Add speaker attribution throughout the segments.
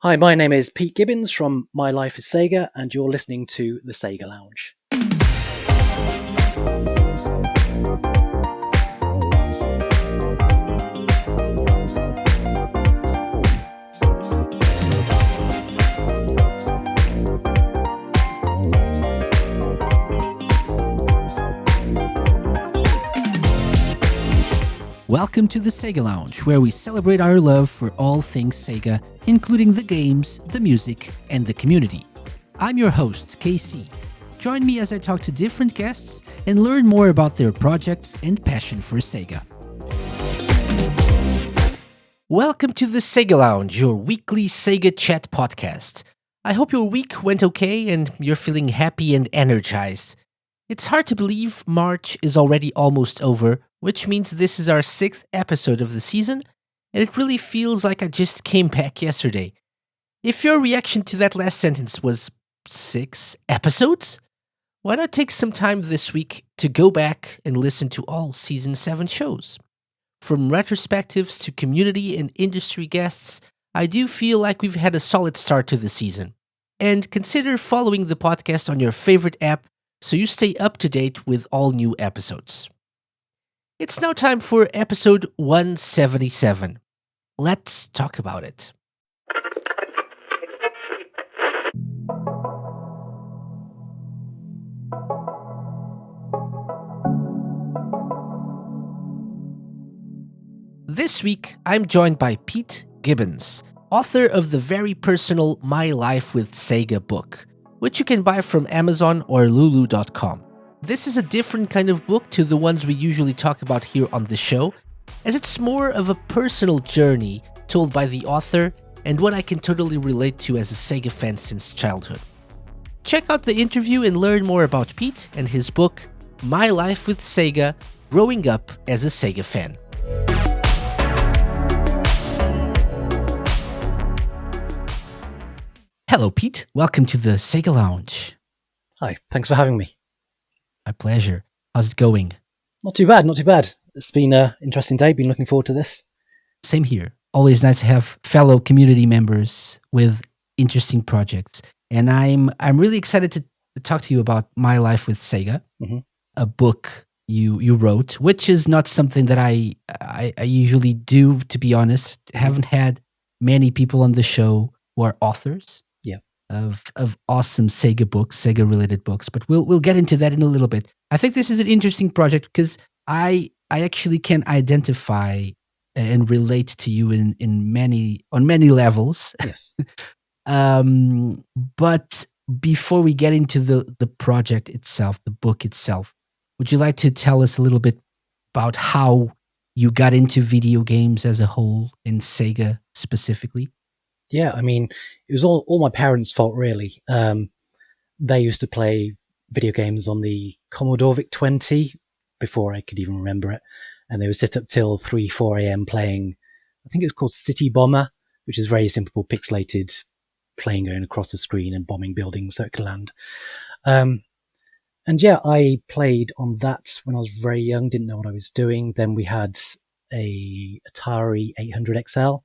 Speaker 1: Hi, my name is Pete Gibbins from My Life is SEGA, and you're listening to the SEGA Lounge.
Speaker 2: Welcome to the SEGA Lounge, where we celebrate our love for all things SEGA, including the games, the music, and the community. I'm your host, KC. Join me as I talk to different guests and learn more about their projects and passion for SEGA. Welcome to the SEGA Lounge, your weekly SEGA chat podcast. I hope your week went okay and you're feeling happy and energized. It's hard to believe March is already almost over, which means this is our 6th episode of the season, and it really feels like I just came back yesterday. If your reaction to that last sentence was 6 episodes, why not take some time this week to go back and listen to all Season 7 shows? From retrospectives to community and industry guests, I do feel like we've had a solid start to the season. And consider following the podcast on your favorite app so you stay up to date with all new episodes. It's now time for episode 177. Let's talk about it. This week, I'm joined by Pete Gibbins, author of the very personal My Life with SEGA book, which you can buy from Amazon or Lulu.com. This is a different kind of book to the ones we usually talk about here on the show, as it's more of a personal journey told by the author and one I can totally relate to as a SEGA fan since childhood. Check out the interview and learn more about Pete and his book, My Life with SEGA, Growing Up as a SEGA Fan. Hello, Pete. Welcome to the SEGA Lounge.
Speaker 1: Hi, thanks for having me.
Speaker 2: My pleasure. How's it going?
Speaker 1: Not too bad, not too bad. It's been an interesting day, been looking forward to this.
Speaker 2: Same here. Always nice to have fellow community members with interesting projects. And I'm really excited to talk to you about My Life with SEGA, a book you wrote, which is not something that I usually do, to be honest. Haven't had many people on the show who are authors. Of awesome SEGA books, SEGA-related books, but we'll get into that in a little bit. I think this is an interesting project because I actually can identify and relate to you on many levels.
Speaker 1: Yes.
Speaker 2: But before we get into the project itself, the book itself, would you like to tell us a little bit about how you got into video games as a whole, in SEGA specifically?
Speaker 1: Yeah, I mean, it was all my parents' fault, really. They used to play video games on the Commodore VIC-20 before I could even remember it. And they would sit up till 3, 4 a.m. playing, I think it was called City Bomber, which is very simple, pixelated, playing going across the screen and bombing buildings so it could land. And yeah, I played on that when I was very young, didn't know what I was doing. Then we had a Atari 800 XL.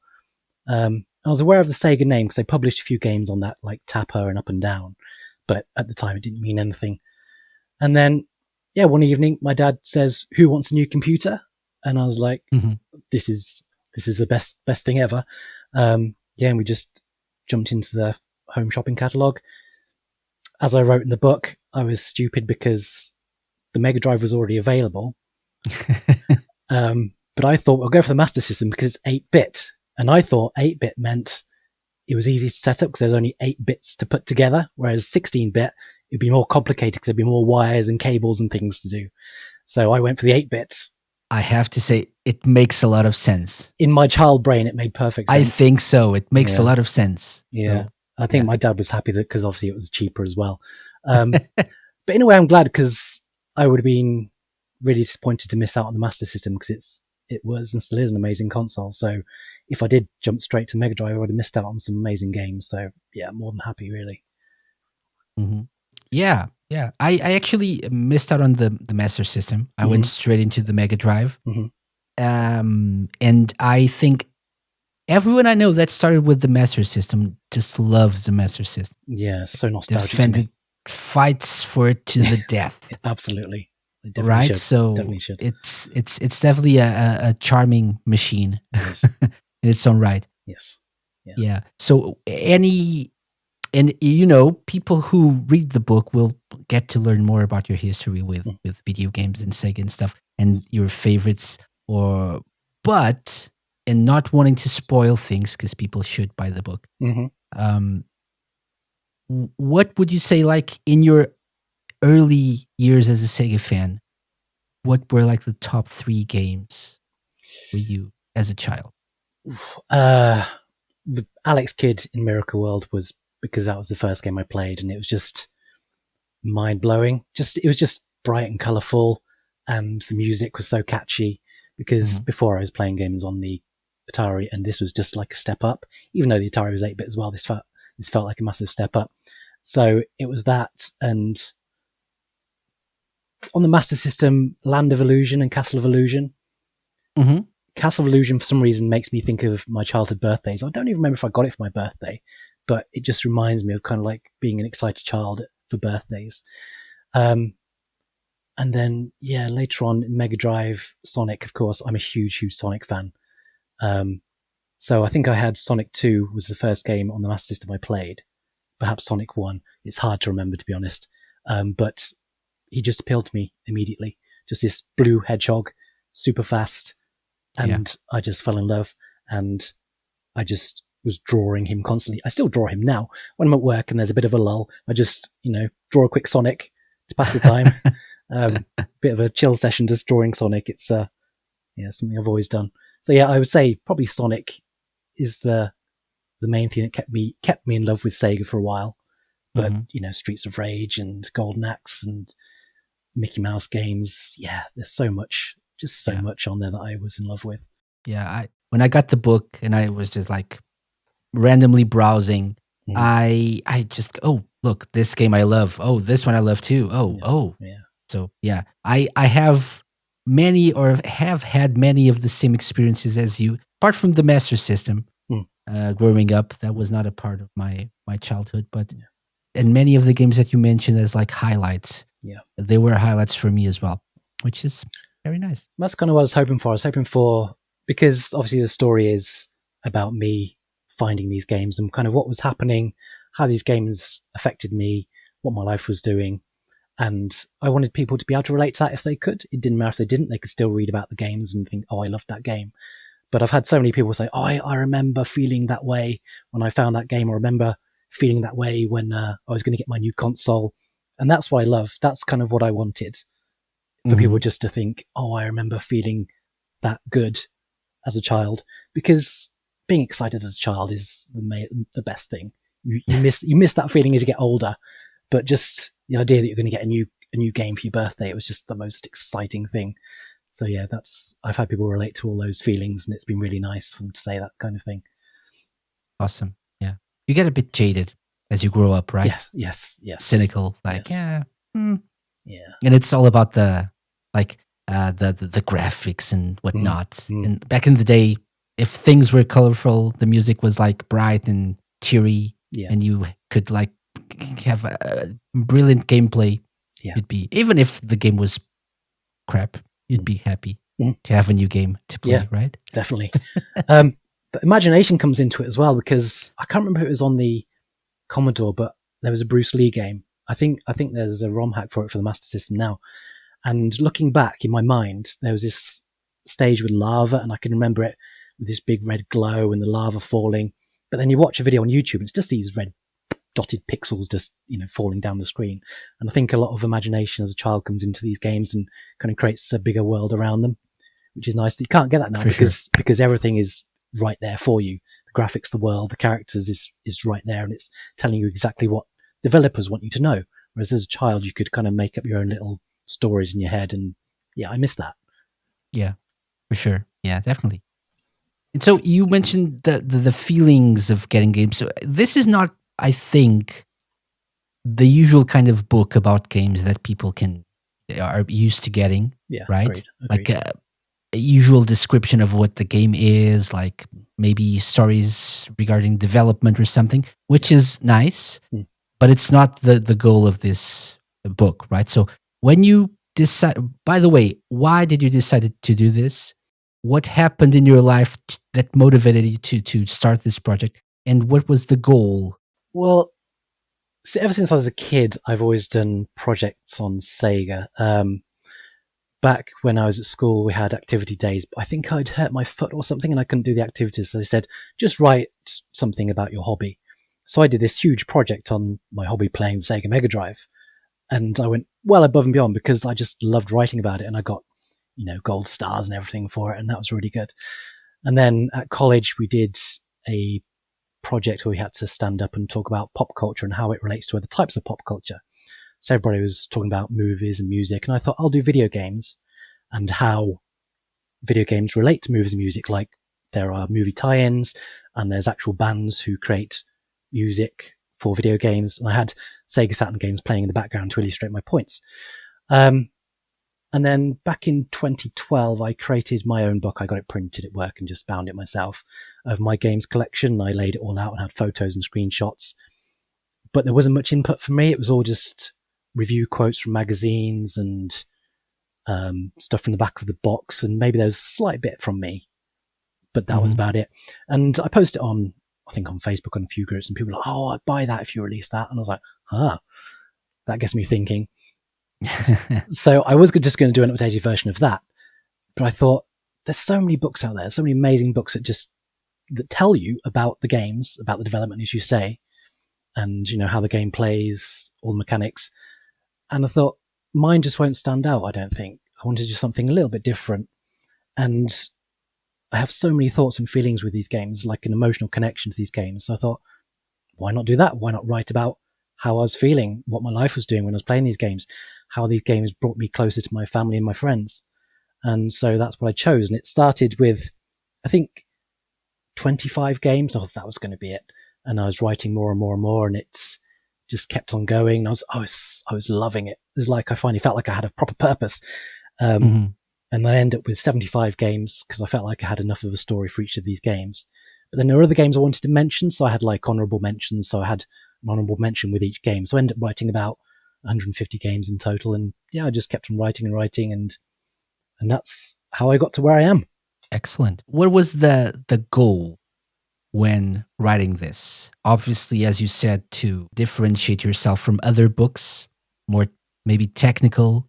Speaker 1: I was aware of the SEGA name because they published a few games on that, like Tapper and Up and Down, but at the time it didn't mean anything. And then, yeah, one evening my dad says, "Who wants a new computer?" And I was like, "This is the best thing ever." And we just jumped into the home shopping catalog. As I wrote in the book, I was stupid because the Mega Drive was already available. But I thought, I'll go for the Master System because it's 8-bit. And I thought 8-bit meant it was easy to set up because there's only 8 bits to put together, whereas 16-bit, it'd be more complicated because there'd be more wires and cables and things to do. So I went for the 8-bits.
Speaker 2: I have to say, it makes a lot of sense.
Speaker 1: In my child brain, it made perfect sense.
Speaker 2: I think so. It makes a lot of sense.
Speaker 1: Yeah. I think my dad was happy that because obviously it was cheaper as well. But in a way, I'm glad because I would have been really disappointed to miss out on the Master System because it was and still is an amazing console. So if I did jump straight to Mega Drive, I would have missed out on some amazing games. So yeah, more than happy, really.
Speaker 2: Mm-hmm. Yeah. I actually missed out on the Master System. I went straight into the Mega Drive. And I think everyone I know that started with the Master System just loves the Master System.
Speaker 1: Yeah, so nostalgic to
Speaker 2: Defended,
Speaker 1: me.
Speaker 2: fights for it to the death.
Speaker 1: Absolutely. They definitely
Speaker 2: Right?
Speaker 1: should.
Speaker 2: So
Speaker 1: Definitely should.
Speaker 2: it's definitely a charming machine
Speaker 1: Yes.
Speaker 2: in its own right.
Speaker 1: Yes. Yeah.
Speaker 2: Yeah. So people who read the book will get to learn more about your history with video games and Sega and stuff, and your favorites, and not wanting to spoil things because people should buy the book.
Speaker 1: Mm-hmm.
Speaker 2: What would you say, like in your early years as a Sega fan, what were like the top 3 games for you as a child?
Speaker 1: The Alex Kidd in Miracle World was because that was the first game I played, and it was just mind blowing. It was just bright and colourful, and the music was so catchy. Because before I was playing games on the Atari, and this was just like a step up. Even though the Atari was 8-bit as well, this felt like a massive step up. So it was that, and on the Master System, Land of Illusion and Castle of Illusion.
Speaker 2: Mm-hmm.
Speaker 1: Castle of Illusion, for some reason, makes me think of my childhood birthdays. I don't even remember if I got it for my birthday, but it just reminds me of kind of like being an excited child for birthdays. And then, later on in Mega Drive, Sonic, of course, I'm a huge, huge Sonic fan. So I think I had Sonic 2 was the first game on the Master System I played. Perhaps Sonic 1. It's hard to remember, to be honest. But he just appealed to me immediately. Just this blue hedgehog, super fast. And I just fell in love. And I just was drawing him constantly. I still draw him now. When I'm at work and there's a bit of a lull, I just, draw a quick Sonic to pass the time. Bit of a chill session just drawing Sonic. It's something I've always done. So I would say probably Sonic is the main thing that kept me in love with Sega for a while. But Streets of Rage and Golden Axe and Mickey Mouse games, there's so much, just so much on there that I was in love with.
Speaker 2: Yeah, when I got the book and I was just like randomly browsing, I just look, this game I love. Oh, this one I love too. Yeah. So I have many or have had many of the same experiences as you, apart from the Master System. Growing up, that was not a part of my childhood, but and many of the games that you mentioned as like highlights, they were highlights for me as well, which is very nice.
Speaker 1: That's kind of what I was hoping for. I was hoping for, because obviously the story is about me finding these games and kind of what was happening, how these games affected me, what my life was doing. And I wanted people to be able to relate to that if they could. It didn't matter if they didn't. They could still read about the games and think, oh, I loved that game. But I've had so many people say, oh, I remember feeling that way when I found that game, or remember feeling that way when I was going to get my new console. And that's what I love. That's kind of what I wanted, for people just to think, oh, I remember feeling that good as a child. Because being excited as a child is the best thing. You miss that feeling as you get older. But just the idea that you're going to get a new game for your birthday, it was just the most exciting thing. So I've had people relate to all those feelings, and it's been really nice for them to say that kind of thing.
Speaker 2: Awesome. Yeah. You get a bit jaded as you grow up, right?
Speaker 1: Yes.
Speaker 2: Cynical, like,
Speaker 1: yes.
Speaker 2: And it's all about the graphics and whatnot. And back in the day, if things were colorful, the music was like bright and cheery, and you could like have a brilliant gameplay. You'd be, even if the game was crap, you'd be happy to have a new game to play, right?
Speaker 1: Definitely. But imagination comes into it as well, because I can't remember if it was on the Commodore, but there was a Bruce Lee game. I think there's a ROM hack for it for the Master System now. And looking back in my mind, there was this stage with lava, and I can remember it with this big red glow and the lava falling. But then you watch a video on YouTube, and it's just these red dotted pixels just falling down the screen. And I think a lot of imagination as a child comes into these games and kind of creates a bigger world around them, which is nice. You can't get that now because everything is right there for you. The graphics, the world, the characters is right there, and it's telling you exactly what developers want you to know. Whereas as a child, you could kind of make up your own little stories in your head, and I miss that.
Speaker 2: Yeah, for sure. Yeah, definitely. And so you mentioned the feelings of getting games. So this is not, I think, the usual kind of book about games that people are used to getting, right?
Speaker 1: Agreed.
Speaker 2: Like a usual description of what the game is, like maybe stories regarding development or something, which is nice,
Speaker 1: Mm.
Speaker 2: but it's not the goal of this book, right? So when you decide, by the way, why did you decide to do this? What happened in your life that motivated you to start this project? And what was the goal?
Speaker 1: Well, ever since I was a kid, I've always done projects on Sega. Back when I was at school, we had activity days. I think I'd hurt my foot or something and I couldn't do the activities. So they said, just write something about your hobby. So I did this huge project on my hobby playing the Sega Mega Drive. And I went well above and beyond because I just loved writing about it. And I got, gold stars and everything for it. And that was really good. And then at college, we did a project where we had to stand up and talk about pop culture and how it relates to other types of pop culture. So everybody was talking about movies and music, and I thought I'll do video games and how video games relate to movies and music. Like there are movie tie-ins and there's actual bands who create music for video games. And I had Sega Saturn games playing in the background to illustrate my points. And then back in 2012, I created my own book. I got it printed at work and just bound it myself of my games collection. I laid it all out and had photos and screenshots. But there wasn't much input from me. It was all just review quotes from magazines and stuff from the back of the box. And maybe there was a slight bit from me, but that was about it. And I posted it on, I think on Facebook on a few groups, and people were like, oh, I'd buy that if you release that. And I was like, that gets me thinking. So I was just going to do an updated version of that. But I thought, there's so many books out there, so many amazing books that tell you about the games, about the development, as you say, and how the game plays, all the mechanics. And I thought, mine just won't stand out, I don't think. I wanted to do something a little bit different. And I have so many thoughts and feelings with these games, like an emotional connection to these games. So I thought, why not do that? Why not write about how I was feeling, what my life was doing when I was playing these games, how these games brought me closer to my family and my friends. And so that's what I chose. And it started with, I think, 25 games. I thought that was going to be it. And I was writing more and more and more, and it's just kept on going. And I was loving it. It was like I finally felt like I had a proper purpose. And I ended up with 75 games because I felt like I had enough of a story for each of these games. But then there were other games I wanted to mention, so I had like honorable mentions. So I had an honorable mention with each game. So I ended up writing about 150 games in total. And yeah, I just kept on writing and writing, and that's how I got to where I am.
Speaker 2: Excellent. What was the goal when writing this? Obviously, as you said, to differentiate yourself from other books, more maybe technical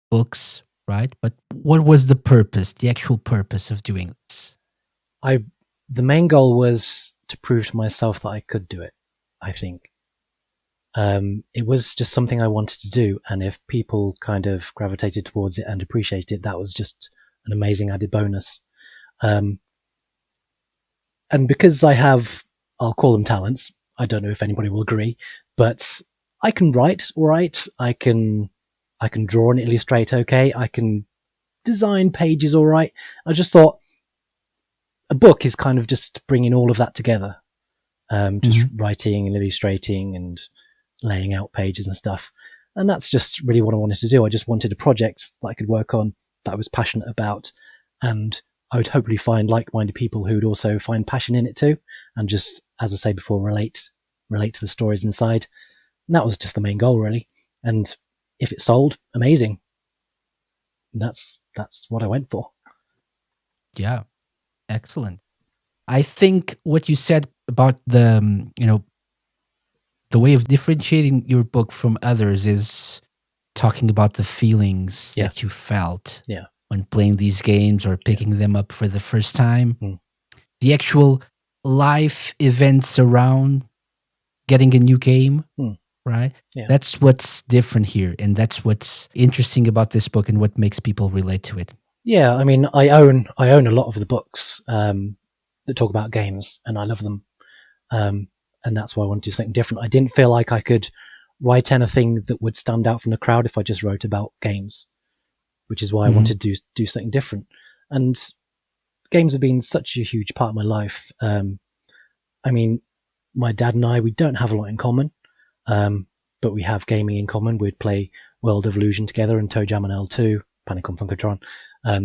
Speaker 2: books, right? But what was the purpose, the actual purpose of doing this?
Speaker 1: The main goal was to prove to myself that I could do it, I think. It was just something I wanted to do, and if people kind of gravitated towards it and appreciated it, that was just an amazing added bonus. And because I have, I'll call them talents, I don't know if anybody will agree, but I can write all right, I can draw and illustrate okay, I can design pages all right. I just thought a book is kind of just bringing all of that together, just writing and illustrating and laying out pages and stuff. And that's just really what I wanted to do. I just wanted a project that I could work on, that I was passionate about, and I would hopefully find like-minded people who would also find passion in it too, and just, as I say before, relate to the stories inside. And that was just the main goal, really. And if it sold, amazing. That's what I went for.
Speaker 2: Yeah, excellent. I think what you said about the the way of differentiating your book from others is talking about the feelings that you felt when playing these games or picking them up for the first time. The actual life events around getting a new game, right?
Speaker 1: Yeah.
Speaker 2: That's what's different here, and that's what's interesting about this book and what makes people relate to it.
Speaker 1: Yeah, I mean, I own a lot of the books that talk about games, and I love them. And that's why I wanted to do something different. I didn't feel like I could write anything that would stand out from the crowd if I just wrote about games, which is why I wanted to do something different. And games have been such a huge part of my life. I mean, my dad and I, we don't have a lot in common, but we have gaming in common. We'd play World of Illusion together and Toe Jam and L2, Panic on Funkotron,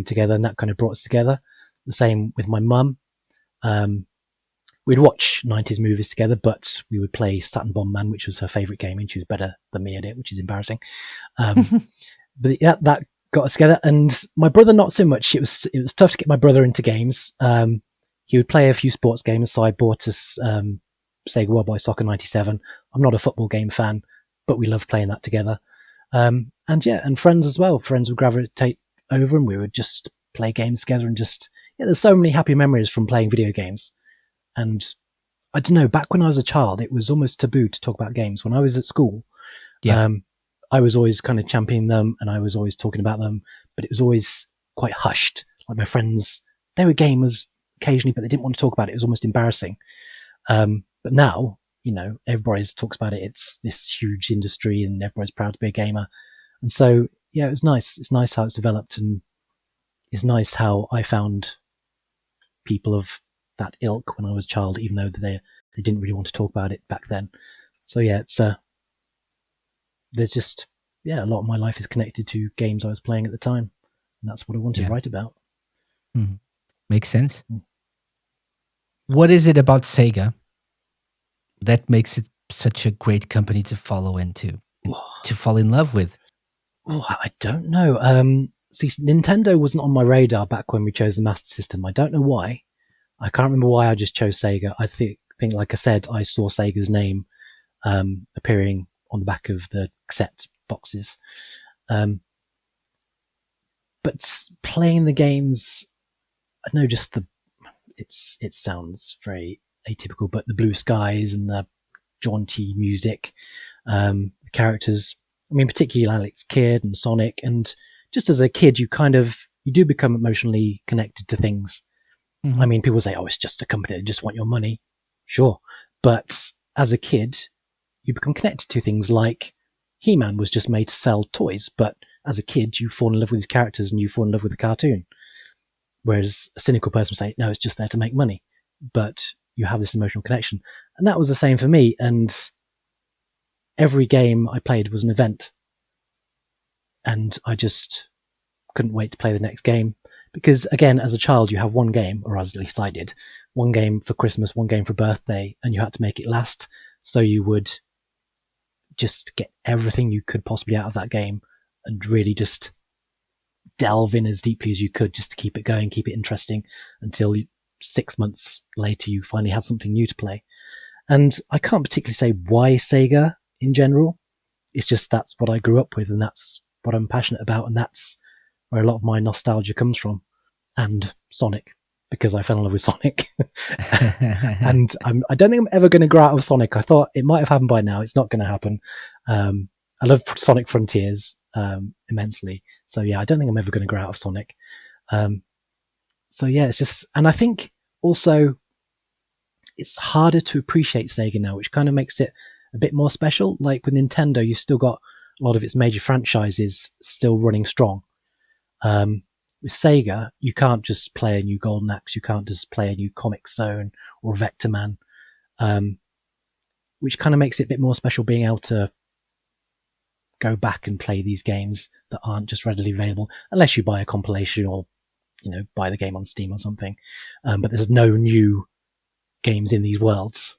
Speaker 1: together, and that kind of brought us together. The same with my mum. we'd watch 90s movies together, but we would play Saturn Bomberman, which was her favourite game, and she was better than me at it, which is embarrassing. But yeah, that got us together. And my brother, not so much. It was tough to get my brother into games. He would play a few sports games, so I bought us Sega World Boy Soccer 97. I'm not a football game fan, but we loved playing that together. And friends as well. Friends would gravitate over, and we would just play games together, and there's so many happy memories from playing video games. And I don't know, back when I was a child, it was almost taboo to talk about games. When I was at school, I was always kind of championing them, and I was always talking about them, but it was always quite hushed. Like my friends, they were gamers occasionally, but they didn't want to talk about it. It was almost embarrassing. But now, everybody talks about it. It's this huge industry, and everybody's proud to be a gamer. And so, yeah, it was nice. It's nice how it's developed, and it's nice how I found people of that ilk when I was a child, even though they didn't really want to talk about it back then. So yeah, it's there's just a lot of my life is connected to games I was playing at the time, and that's what I wanted to write about.
Speaker 2: Mm-hmm. Makes sense. What is it about Sega that makes it such a great company to follow and to fall in love with?
Speaker 1: I don't know. See, Nintendo wasn't on my radar back when we chose the Master System. I don't know why. I can't remember why I just chose Sega. I think, like I said, I saw Sega's name appearing on the back of the cassette boxes. But playing the games, I don't know, just it sounds very atypical, but the blue skies and the jaunty music, the characters, I mean, particularly Alex Kidd and Sonic, and just as a kid, you do become emotionally connected to things. I mean, people say, it's just a company that just want your money. Sure. But as a kid, you become connected to things like He-Man was just made to sell toys. But as a kid, you fall in love with his characters and you fall in love with the cartoon. Whereas a cynical person would say, no, it's just there to make money. But you have this emotional connection. And that was the same for me. And every game I played was an event. And I just couldn't wait to play the next game. Because, again, as a child, you have one game, or at least I did, one game for Christmas, one game for birthday, and you had to make it last. So you would just get everything you could possibly out of that game and really just delve in as deeply as you could just to keep it going, keep it interesting, until 6 months later you finally had something new to play. And I can't particularly say why Sega in general. It's just that's what I grew up with, and that's what I'm passionate about, and that's where a lot of my nostalgia comes from. And Sonic, because I fell in love with Sonic. And I don't think I'm ever going to grow out of Sonic. I thought it might have happened by now. It's not going to happen. I love Sonic Frontiers immensely. So yeah, I don't think I'm ever going to grow out of Sonic. So yeah, it's just, and I think also it's harder to appreciate Sega now, which kind of makes it a bit more special. Like with Nintendo, you've still got a lot of its major franchises still running strong. With Sega, you can't just play a new Golden Axe, you can't just play a new Comic Zone or Vector Man, which kind of makes it a bit more special being able to go back and play these games that aren't just readily available, unless you buy a compilation or, buy the game on Steam or something. But there's no new games in these worlds,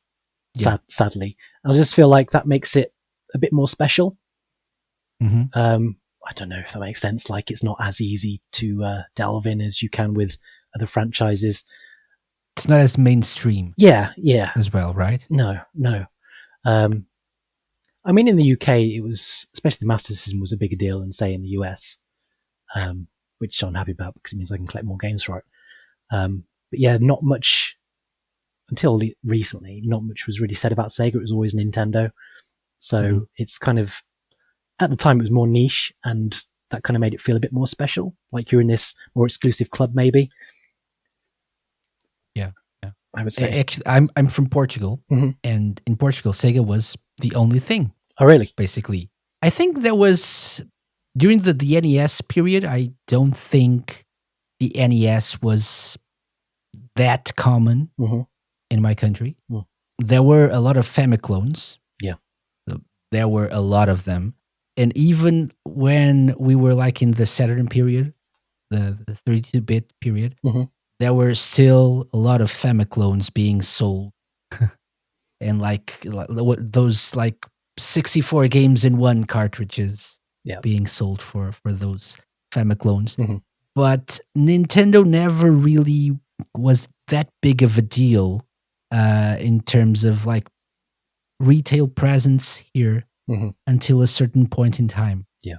Speaker 1: sadly. And I just feel like that makes it a bit more special. I don't know if that makes sense. Like, it's not as easy to delve in as you can with other franchises.
Speaker 2: It's not as mainstream.
Speaker 1: Yeah.
Speaker 2: As well, right?
Speaker 1: No. I mean, in the UK, it was, especially the Master System, was a bigger deal than, say, in the US, which I'm happy about because it means I can collect more games for it. But yeah, not much, until recently, not much was really said about Sega. It was always Nintendo. So it's kind of, at the time, it was more niche, and that kind of made it feel a bit more special. Like you're in this more exclusive club, maybe.
Speaker 2: Yeah.
Speaker 1: I would say.
Speaker 2: Actually, I'm from Portugal, and in Portugal, Sega was the only thing.
Speaker 1: Oh, really?
Speaker 2: Basically, I think there was during the NES period. I don't think the NES was that common in my country. There were a lot of Famiclones.
Speaker 1: Yeah,
Speaker 2: there were a lot of them. And even when we were like in the Saturn period, the 32-bit period, there were still a lot of Famiclones being sold, and those like 64 games in one cartridges
Speaker 1: Yeah.
Speaker 2: being sold for those Famiclones.
Speaker 1: Mhm.
Speaker 2: But Nintendo never really was that big of a deal in terms of like retail presence here
Speaker 1: Mhm.
Speaker 2: until a certain point in time.
Speaker 1: Yeah.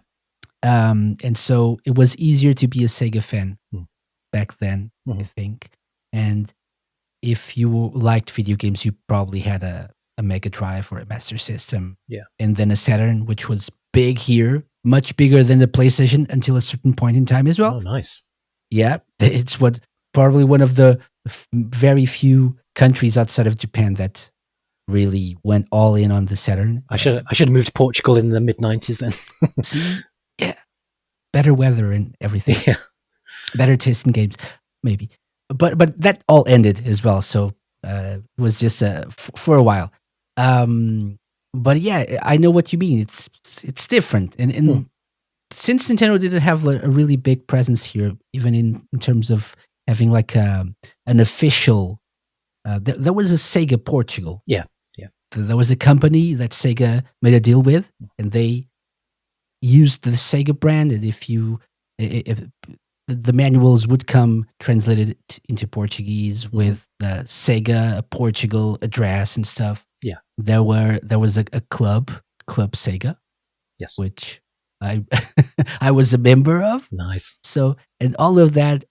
Speaker 2: And so it was easier to be a Sega fan
Speaker 1: Mm.
Speaker 2: back then, I
Speaker 1: Mhm.
Speaker 2: think. And if you liked video games, you probably had a Mega Drive or a Master System.
Speaker 1: Yeah.
Speaker 2: And then a Saturn, which was big here, much bigger than the PlayStation until a certain point in time as well.
Speaker 1: Oh, nice.
Speaker 2: Yeah, it's probably one of the very few countries outside of Japan that really went all in on the Saturn.
Speaker 1: I should have moved to Portugal in the mid-90s then.
Speaker 2: See, yeah, better weather and everything,
Speaker 1: Yeah.
Speaker 2: better taste in games, maybe. But that all ended as well. So it was just for a while. But yeah, I know what you mean. It's different, and
Speaker 1: Hmm.
Speaker 2: since Nintendo didn't have a really big presence here, even in terms of having like an official, there was a Sega Portugal.
Speaker 1: Yeah. Yeah.
Speaker 2: There was a company that Sega made a deal with, and they used the Sega brand. And if the manuals would come translated into Portuguese with the Sega Portugal address and stuff.
Speaker 1: Yeah.
Speaker 2: There was a club Sega,
Speaker 1: Yes.
Speaker 2: which I I was a member of.
Speaker 1: Nice.
Speaker 2: So, and all of that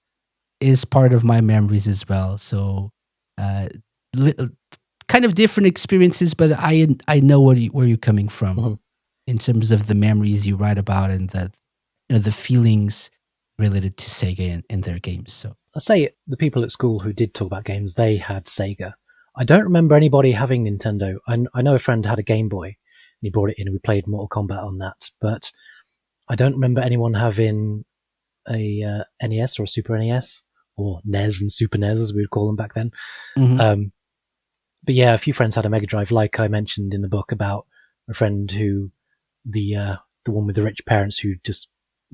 Speaker 2: is part of my memories as well. So, li- kind of different experiences, but I know where you're coming from
Speaker 1: Mhm.
Speaker 2: in terms of the memories you write about and the feelings related to Sega and their games. So,
Speaker 1: I'd say the people at school who did talk about games, they had Sega. I don't remember anybody having Nintendo. I know a friend had a Game Boy, and he brought it in, and we played Mortal Kombat on that. But I don't remember anyone having a NES or a Super NES, or NES and Super NES as we would call them back then.
Speaker 2: mhm.
Speaker 1: But yeah, a few friends had a Mega Drive, like I mentioned in the book about a friend who the one with the rich parents who just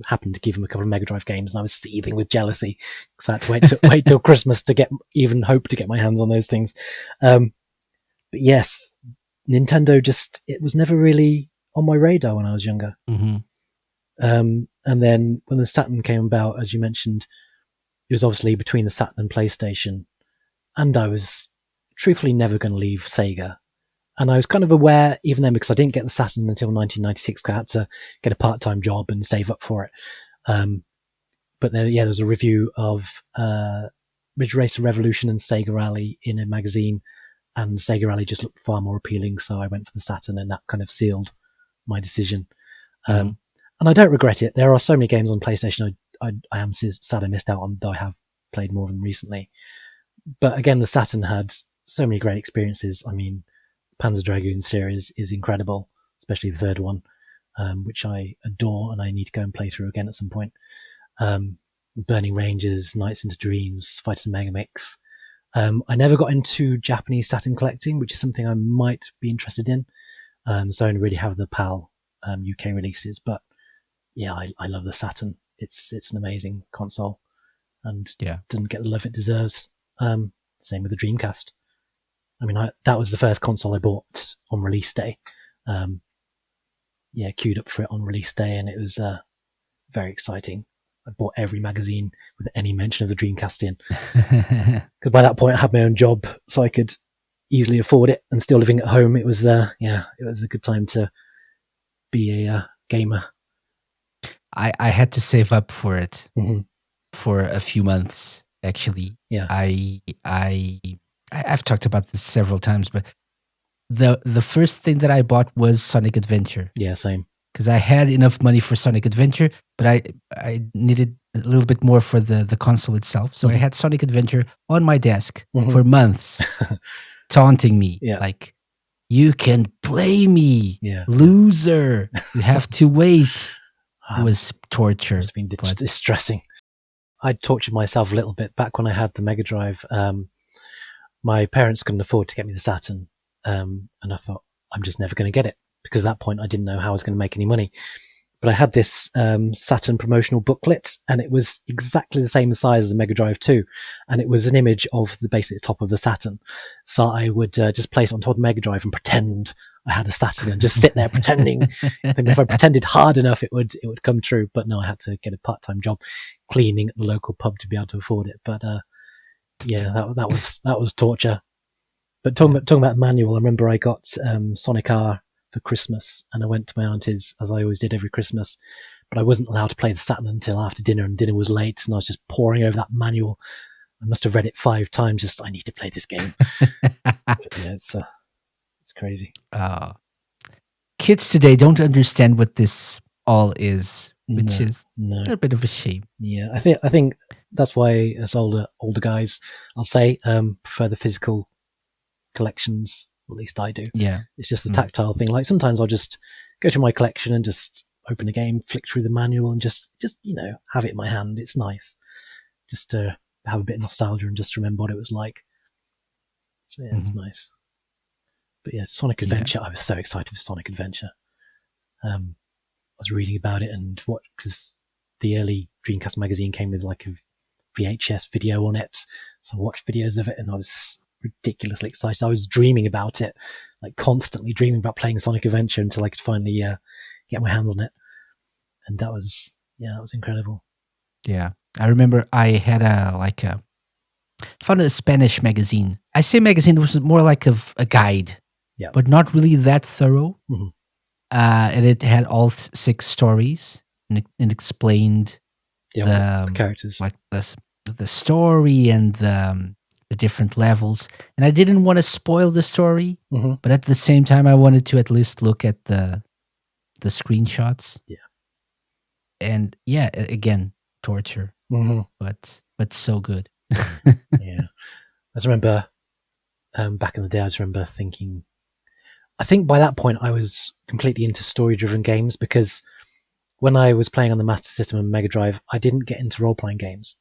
Speaker 1: happened to give him a couple of Mega Drive games, and I was seething with jealousy because I had to wait till Christmas to even hope to get my hands on those things. But yes, Nintendo it was never really on my radar when I was younger.
Speaker 2: Mhm.
Speaker 1: And then when the Saturn came about, as you mentioned, it was obviously between the Saturn and PlayStation, and I was truthfully never going to leave Sega. And I was kind of aware, even then, because I didn't get the Saturn until 1996, because I had to get a part-time job and save up for it. But there was a review of Ridge Racer Revolution and Sega Rally in a magazine, and Sega Rally just looked far more appealing, so I went for the Saturn, and that kind of sealed my decision.
Speaker 2: Mhm.
Speaker 1: And I don't regret it. There are so many games on PlayStation I am sad I missed out on, though I have played more of them recently. But again, the Saturn had so many great experiences. I mean, Panzer Dragoon series is incredible, especially the third one, which I adore, and I need to go and play through again at some point. Burning Rangers, Nights into Dreams, Fighters and Megamix. I never got into Japanese Saturn collecting, which is something I might be interested in. So I only really have the PAL UK releases, but yeah, I love the Saturn. It's an amazing console, and
Speaker 2: Yeah.
Speaker 1: doesn't get the love it deserves. Same with the Dreamcast. I mean, that was the first console I bought on release day. Queued up for it on release day, and it was very exciting. I bought every magazine with any mention of the Dreamcast in, because by that point I had my own job, so I could easily afford it. And still living at home, it was it was a good time to be a gamer.
Speaker 2: I had to save up for it
Speaker 1: Mm-hmm.
Speaker 2: for a few months. Actually,
Speaker 1: Yeah.
Speaker 2: I've talked about this several times, but the first thing that I bought was Sonic Adventure.
Speaker 1: Yeah, same.
Speaker 2: Because I had enough money for Sonic Adventure, but I needed a little bit more for the console itself. So I had Sonic Adventure on my desk for months, taunting me like, "You can play me, loser. You have to wait." It was torture.
Speaker 1: It's been distressing. I tortured myself a little bit back when I had the Mega Drive. My parents couldn't afford to get me the Saturn, and I thought, I'm just never going to get it, because at that point I didn't know how I was going to make any money. But I had this Saturn promotional booklet, and it was exactly the same size as a Mega Drive 2, and it was an image of the basically top of the Saturn. So I would just place it on top of the Mega Drive and pretend I had a Saturn and just sit there pretending. I think if I pretended hard enough, it would come true. But no, I had to get a part-time job cleaning at the local pub to be able to afford it. But yeah, that was torture. But talking about manual, I remember I got Sonic R for Christmas, and I went to my auntie's as I always did every Christmas. But I wasn't allowed to play the Saturn until after dinner, and dinner was late, and I was just poring over that manual. I must have read it 5 times. Just I need to play this game. Yeah, it's crazy.
Speaker 2: Kids today don't understand what this all is, which is a little bit of a shame.
Speaker 1: Yeah, I think that's why as older guys, I'll say prefer the physical collections. At least I do.
Speaker 2: Yeah,
Speaker 1: it's just the tactile thing. Like sometimes I'll just go to my collection and just open a game, flick through the manual, and just have it in my hand. It's nice just to have a bit of nostalgia and just remember what it was like. So yeah, it's nice. But yeah, Sonic Adventure. I was so excited for Sonic Adventure. I was reading about it and because the early Dreamcast magazine came with like a VHS video on it, so I watched videos of it and I was ridiculously excited. I was dreaming about it, like constantly dreaming about playing Sonic Adventure until I could finally get my hands on it, and that was incredible.
Speaker 2: Yeah, I remember I had found a Spanish magazine. I say magazine, it was more like a guide, but not really that thorough. And it had all 6 stories and it explained the
Speaker 1: characters,
Speaker 2: like the story and the different levels. And I didn't want to spoil the story, but at the same time, I wanted to at least look at the screenshots.
Speaker 1: Yeah,
Speaker 2: and yeah, again, torture, but so good.
Speaker 1: Yeah, I just remember back in the day. I just remember thinking. I think by that point I was completely into story-driven games because when I was playing on the Master System and Mega Drive, I didn't get into role-playing games.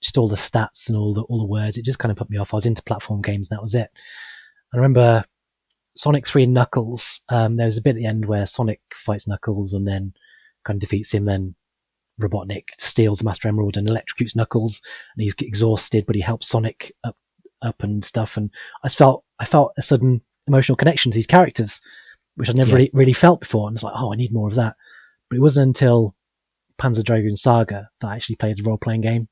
Speaker 1: Just all the stats and all the words, it just kind of put me off. I was into platform games, and that was it. I remember Sonic 3 and Knuckles. There was a bit at the end where Sonic fights Knuckles and then kind of defeats him. Then Robotnik steals Master Emerald and electrocutes Knuckles, and he's exhausted, but he helps Sonic up and stuff. And I felt a sudden emotional connection to these characters, which I'd never really felt before. And it's like, oh, I need more of that. But it wasn't until Panzer Dragoon Saga that I actually played a role-playing game.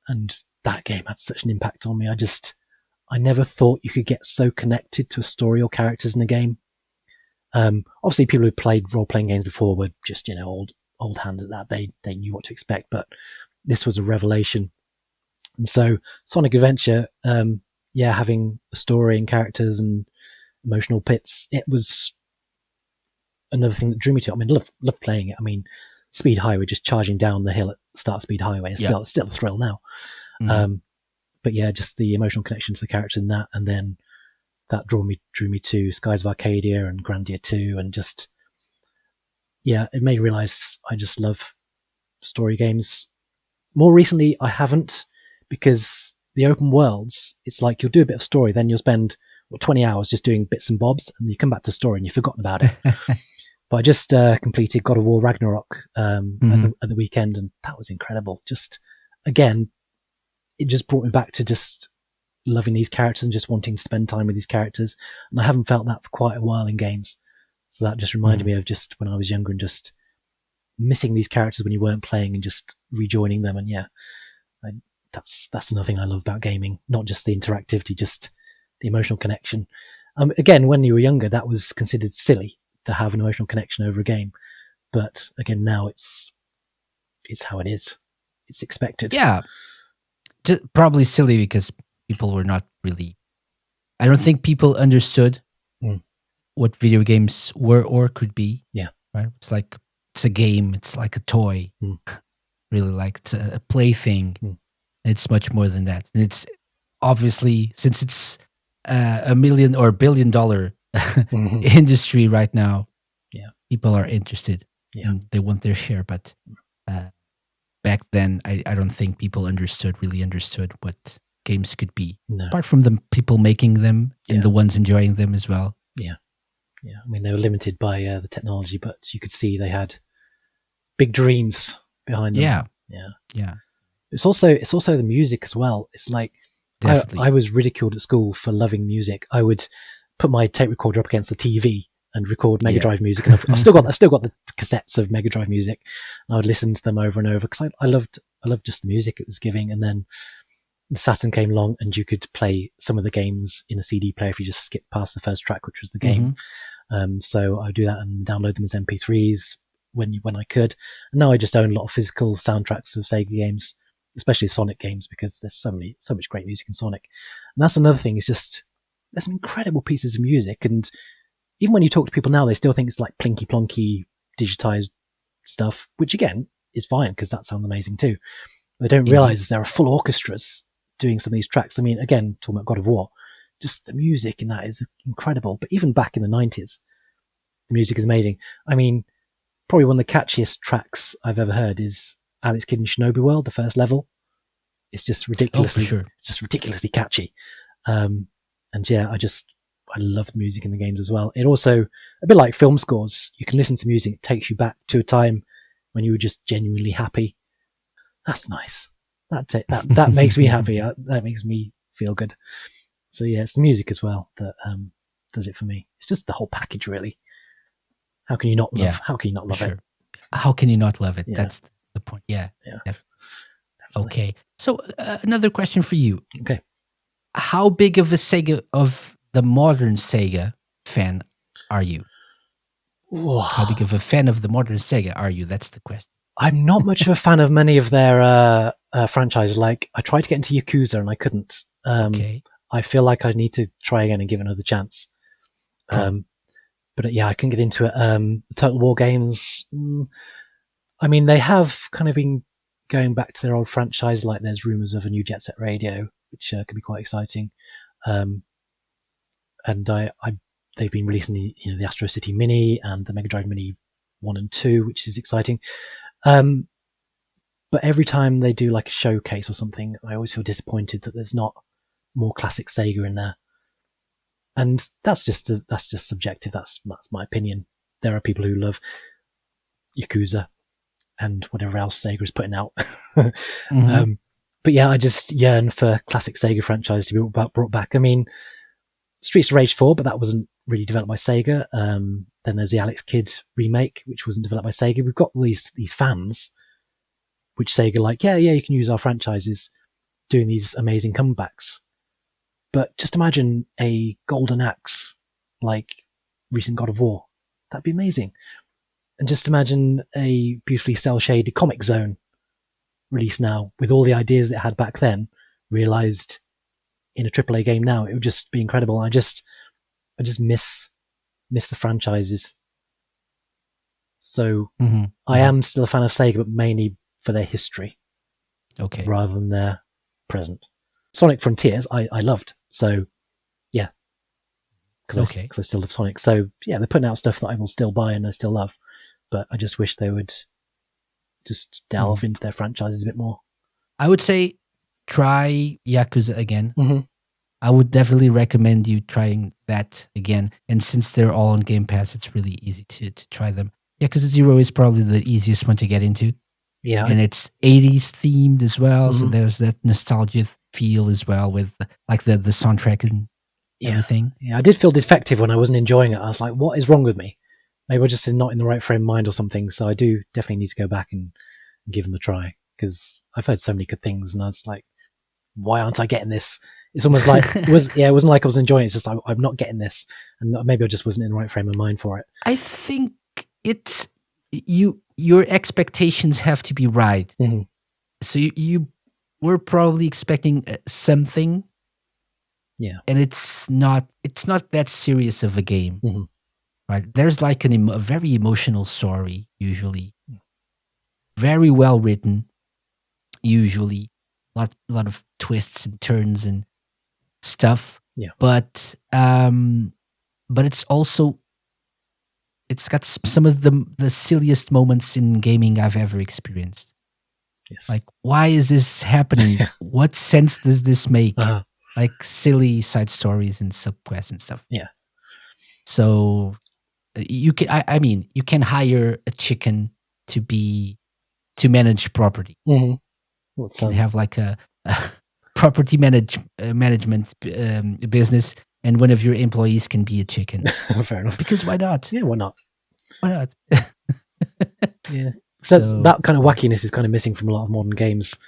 Speaker 1: And that game had such an impact on me. I never thought you could get so connected to a story or characters in a game. Obviously, people who played role-playing games before were just, old hand at that. They knew what to expect, but this was a revelation. And so Sonic Adventure, having a story and characters and emotional pits, it was another thing that drew me to it. I mean, love playing it. I mean, Speed Highway, just charging down the hill at Start Speed Highway, is still a thrill now. But yeah, just the emotional connection to the character in that, and then that drew me to Skies of Arcadia and Grandia 2, and just it made me realize I just love story games. More recently, I haven't, because the open worlds, it's like you'll do a bit of story, then you'll spend 20 hours just doing bits and bobs, and you come back to story and you've forgotten about it. But I just completed God of War Ragnarok at the weekend, and that was incredible. Just, again, it just brought me back to just loving these characters and just wanting to spend time with these characters. And I haven't felt that for quite a while in games. So that just reminded me of just when I was younger and just missing these characters when you weren't playing and just rejoining them. And that's another thing I love about gaming. Not just the interactivity, just the emotional connection. Again, when you were younger, that was considered silly to have an emotional connection over a game. But again, now it's how it is. It's expected.
Speaker 2: Yeah. Probably silly because people were not really... I don't think people understood what video games were or could be.
Speaker 1: Yeah.
Speaker 2: Right? It's a game. It's like a toy. Really, like it's a plaything. It's much more than that. And it's obviously, since it's $1 million or $1 billion industry right now, people are interested and they want their share. But back then, I don't think people really understood what games could be.
Speaker 1: No.
Speaker 2: Apart from the people making them and the ones enjoying them as well.
Speaker 1: Yeah. Yeah, I mean, they were limited by the technology, but you could see they had big dreams behind them.
Speaker 2: Yeah,
Speaker 1: Yeah.
Speaker 2: yeah,
Speaker 1: It's also the music as well. It's like
Speaker 2: definitely.
Speaker 1: I was ridiculed at school for loving music. I would put my tape recorder up against the TV and record Mega
Speaker 2: Yeah.
Speaker 1: Drive music, and I've still got the cassettes of Mega Drive music. And I would listen to them over and over because I loved just the music it was giving. And then the Saturn came along, and you could play some of the games in a CD player if you just skip past the first track, which was the game. So I would do that and download them as MP3s when I could. And now I just own a lot of physical soundtracks of Sega games, especially Sonic games, because there's so much great music in Sonic. And that's another thing. It's just there's some incredible pieces of music, and even when you talk to people now, they still think it's like plinky plonky digitized stuff, which again is fine because that sounds amazing too. They don't realize there are full orchestras doing some of these tracks. I mean, again, talking about God of War, just the music in that is incredible. But even back in the 90s, the music is amazing. I mean, probably one of the catchiest tracks I've ever heard is Alex Kidd in Shinobi World, the first level. It's just ridiculously, it's just ridiculously catchy. And yeah, I love the music in the games as well. It also, a bit like film scores, you can listen to music, it takes you back to a time when you were just genuinely happy. That's nice. That makes me happy. That makes me feel good. So yeah, it's the music as well that does it for me. It's just the whole package, really. How can you not love? How can you not love it?
Speaker 2: How can you not love it? Yeah. That's the point. Yeah.
Speaker 1: Definitely.
Speaker 2: Okay. So another question for you.
Speaker 1: Okay.
Speaker 2: How big of the modern Sega fan are you?
Speaker 1: Whoa.
Speaker 2: How big of a fan of the modern Sega are you? That's the question.
Speaker 1: I'm not much of a fan of many of their franchises. Like, I tried to get into Yakuza and I couldn't.
Speaker 2: Okay.
Speaker 1: I feel like I need to try again and give it another chance. But yeah, I can get into it. The Total War games, I mean, they have kind of been going back to their old franchise. Like, there's rumors of a new Jet Set Radio, which could be quite exciting. And they've been releasing the Astro City Mini and the Mega Drive Mini 1 and 2, which is exciting. But every time they do like a showcase or something, I always feel disappointed that there's not more classic Sega in there. And that's just subjective. That's my opinion. There are people who love Yakuza and whatever else Sega is putting out. But yeah, I just yearn for classic Sega franchise to be brought back. I mean, Streets of Rage 4, but that wasn't really developed by Sega. Then there's the Alex Kidd remake, which wasn't developed by Sega. We've got all these fans, which Sega like, yeah, you can use our franchises doing these amazing comebacks. But just imagine a Golden Axe like recent God of War. That'd be amazing. And just imagine a beautifully cel-shaded Comic Zone released now with all the ideas that it had back then realized in a AAA game now. It would just be incredible. I just miss the franchises. So I am still a fan of Sega, but mainly for their history.
Speaker 2: Okay.
Speaker 1: Rather than their present. Sonic Frontiers, I loved. So, yeah. Because I still love Sonic. So, yeah, they're putting out stuff that I will still buy and I still love. But I just wish they would just delve into their franchises a bit more.
Speaker 2: I would say try Yakuza again. I would definitely recommend you trying that again. And since they're all on Game Pass, it's really easy to try them. Yakuza 0 is probably the easiest one to get into.
Speaker 1: Yeah.
Speaker 2: And it's 80s themed as well. So there's that nostalgia feel as well with like the soundtrack and everything.
Speaker 1: Yeah, I did feel defective when I wasn't enjoying it. I was like, what is wrong with me? Maybe I'm just not in the right frame of mind or something. So I do definitely need to go back and give them a try because I've heard so many good things and I was like, why aren't I getting this? It's almost like it wasn't like I was enjoying it. It's just I'm not getting this, and maybe I just wasn't in the right frame of mind for it.
Speaker 2: I think it's your expectations have to be right. So you were probably expecting something, and it's not that serious of a game, right? There's like a very emotional story usually, very well written, usually a lot of twists and turns and stuff. But it's also it's got some of the silliest moments in gaming I've ever experienced. Like, why is this happening? What sense does this make? Like silly side stories and subquests and stuff.
Speaker 1: Yeah.
Speaker 2: So You can. I mean, you can hire a chicken to manage property.
Speaker 1: Mm-hmm.
Speaker 2: You can have like a property management business, and one of your employees can be a chicken.
Speaker 1: Fair enough.
Speaker 2: Because why not?
Speaker 1: Yeah, why not?
Speaker 2: Why not?
Speaker 1: Yeah. That kind of wackiness is kind of missing from a lot of modern games.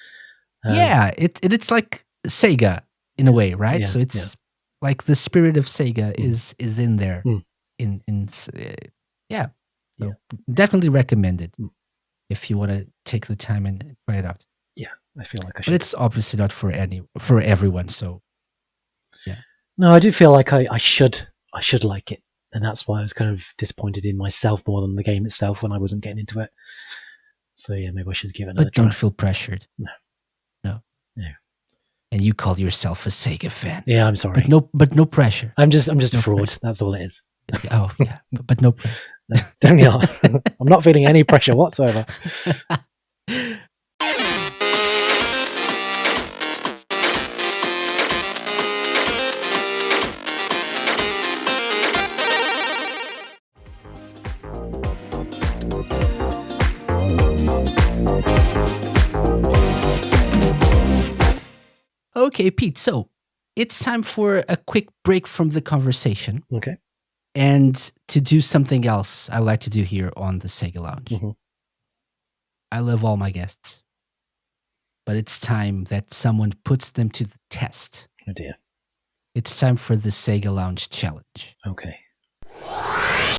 Speaker 2: Yeah, it's like Sega in a way, right?
Speaker 1: Yeah,
Speaker 2: so it's like the spirit of Sega is in there.
Speaker 1: Mm.
Speaker 2: Yeah. So definitely recommend it if you want to take the time and try it out.
Speaker 1: Yeah, I feel like I should.
Speaker 2: But it's obviously not for everyone. So yeah.
Speaker 1: No, I do feel like I should like it, and that's why I was kind of disappointed in myself more than the game itself when I wasn't getting into it. So yeah, maybe I should give it another
Speaker 2: But don't
Speaker 1: try.
Speaker 2: feel pressured.
Speaker 1: No.
Speaker 2: And you call yourself a Sega fan.
Speaker 1: Yeah, I'm sorry.
Speaker 2: But no pressure.
Speaker 1: I'm just a fraud. Pressure. That's all it is.
Speaker 2: Oh yeah, but no pressure.
Speaker 1: No, don't you? I'm not feeling any pressure whatsoever.
Speaker 2: Okay, Pete. So it's time for a quick break from the conversation.
Speaker 1: Okay.
Speaker 2: And to do something else I like to do here on the Sega Lounge.
Speaker 1: Mm-hmm.
Speaker 2: I love all my guests, but it's time that someone puts them to the test.
Speaker 1: Oh dear.
Speaker 2: It's time for the Sega Lounge Challenge.
Speaker 1: Okay.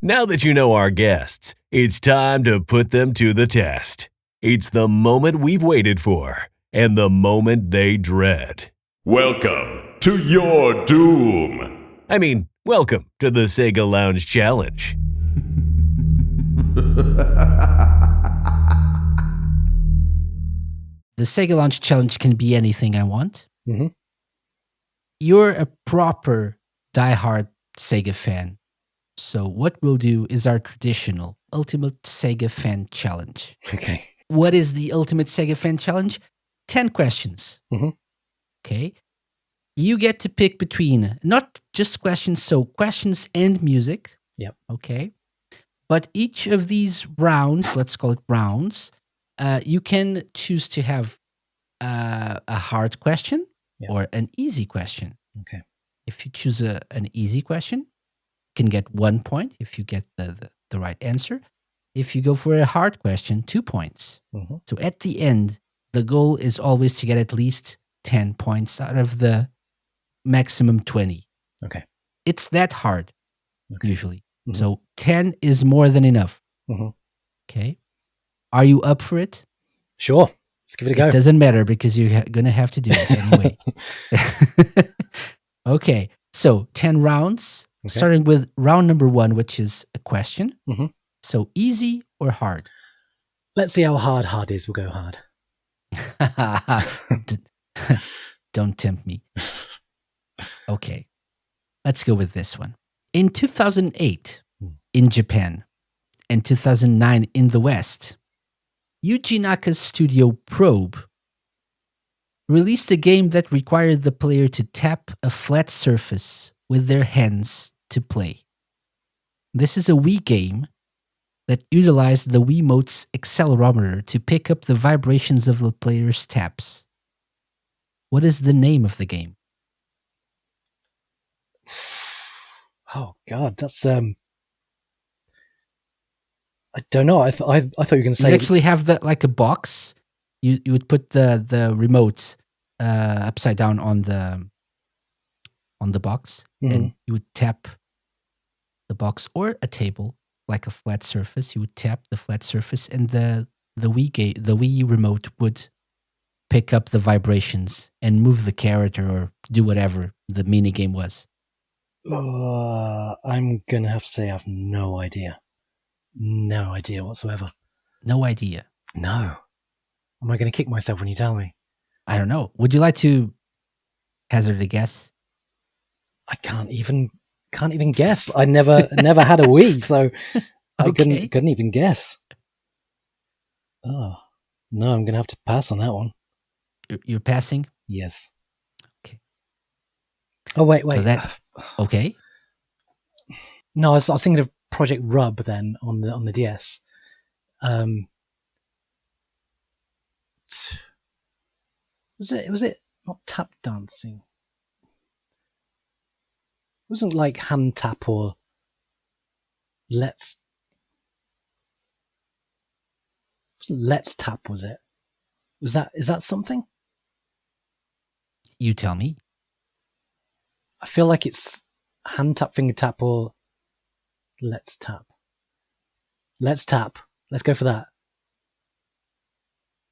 Speaker 3: Now that you know our guests, it's time to put them to the test. It's the moment we've waited for, and the moment they dread.
Speaker 4: Welcome to your doom.
Speaker 3: I mean, welcome to the Sega Lounge Challenge.
Speaker 2: The Sega Lounge Challenge can be anything I want.
Speaker 1: Mm-hmm.
Speaker 2: You're a proper diehard Sega fan. So what we'll do is our traditional Ultimate Sega Fan Challenge.
Speaker 1: Okay.
Speaker 2: What is the Ultimate Sega Fan Challenge? 10 questions.
Speaker 1: Mm-hmm.
Speaker 2: Okay. You get to pick between not just questions, so questions and music.
Speaker 1: Yep.
Speaker 2: Okay. But each of these rounds, let's call it rounds, you can choose to have a hard question or an easy question.
Speaker 1: Okay.
Speaker 2: If you choose an easy question, you can get 1 point if you get the right answer. If you go for a hard question, 2 points.
Speaker 1: Mm-hmm.
Speaker 2: So at the end, the goal is always to get at least 10 points out of the maximum 20.
Speaker 1: Okay.
Speaker 2: It's that hard, usually.
Speaker 1: Mm-hmm.
Speaker 2: So 10 is more than enough.
Speaker 1: Mm-hmm.
Speaker 2: Okay. Are you up for it?
Speaker 1: Sure. Let's give it a go.
Speaker 2: It doesn't matter because you're going to have to do it anyway. Okay. So 10 rounds, starting with round number 1, which is a question.
Speaker 1: Mm-hmm.
Speaker 2: So easy or hard?
Speaker 1: Let's see how hard is. We'll go hard.
Speaker 2: Don't tempt me. Okay. Let's go with this one. In 2008, in Japan, and 2009 in the West, Yuji Naka's studio Probe released a game that required the player to tap a flat surface with their hands to play. This is a Wii game that utilized the Wiimote's accelerometer to pick up the vibrations of the player's taps. What is the name of the game?
Speaker 1: Oh God, that's I don't know. I thought you were going to say
Speaker 2: you actually have that like a box. You would put the remote upside down on the box, and you would tap the box or a table like a flat surface. You would tap the flat surface, and the Wii remote would pick up the vibrations and move the character or do whatever the mini game was.
Speaker 1: I'm gonna have to say I have no idea. No idea whatsoever.
Speaker 2: No idea.
Speaker 1: No. Am I going to kick myself when you tell me?
Speaker 2: I don't know. Would you like to hazard a guess?
Speaker 1: I can't even guess. I never had a Wii, so I couldn't even guess. Oh no, I'm going to have to pass on that one.
Speaker 2: You're passing?
Speaker 1: Yes.
Speaker 2: Okay.
Speaker 1: Oh wait.
Speaker 2: So okay.
Speaker 1: No, I was thinking of Project Rub then on the DS. Was it not tap dancing? It wasn't like hand tap or let's tap, was it? Is that something?
Speaker 2: You tell me.
Speaker 1: I feel like it's hand tap, finger tap, or let's tap. Let's tap. Let's go for that.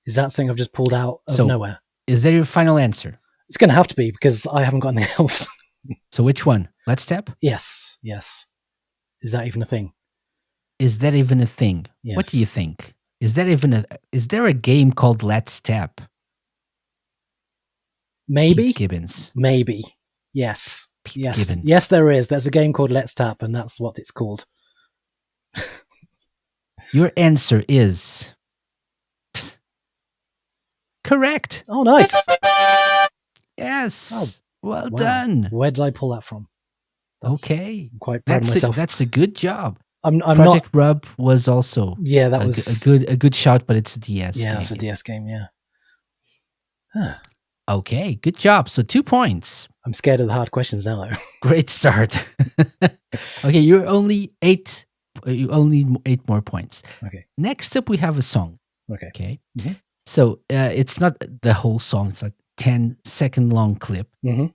Speaker 1: Is that something I've just pulled out of nowhere?
Speaker 2: Is that your final answer?
Speaker 1: It's going to have to be because I haven't got anything else.
Speaker 2: So which one? Let's tap?
Speaker 1: Yes. Is that even a thing?
Speaker 2: Is that even a thing?
Speaker 1: Yes.
Speaker 2: What do you think? Is there a game called Let's Tap?
Speaker 1: Maybe.
Speaker 2: Pete Gibbins.
Speaker 1: Maybe. Yes.
Speaker 2: Pete Gibbins.
Speaker 1: Yes, there is. There's a game called Let's Tap, and that's what it's called.
Speaker 2: Your answer is correct.
Speaker 1: Oh, nice.
Speaker 2: Yes.
Speaker 1: Oh,
Speaker 2: well
Speaker 1: wow.
Speaker 2: done.
Speaker 1: Where did I pull that from?
Speaker 2: Okay.
Speaker 1: I'm quite proud of myself.
Speaker 2: That's a good job.
Speaker 1: I'm
Speaker 2: Project
Speaker 1: not.
Speaker 2: Rub was also
Speaker 1: That was
Speaker 2: a good shout, but it's a DS game.
Speaker 1: Yeah, it's a DS game. Yeah. Huh.
Speaker 2: Okay, good job. So 2 points.
Speaker 1: I'm scared of the hard questions now, though.
Speaker 2: Great start. Okay, you only need 8 more points.
Speaker 1: Okay.
Speaker 2: Next up, we have a song.
Speaker 1: Okay.
Speaker 2: Okay.
Speaker 1: Mhm.
Speaker 2: So it's not the whole song. It's like 10-second long clip.
Speaker 1: Mm-hmm.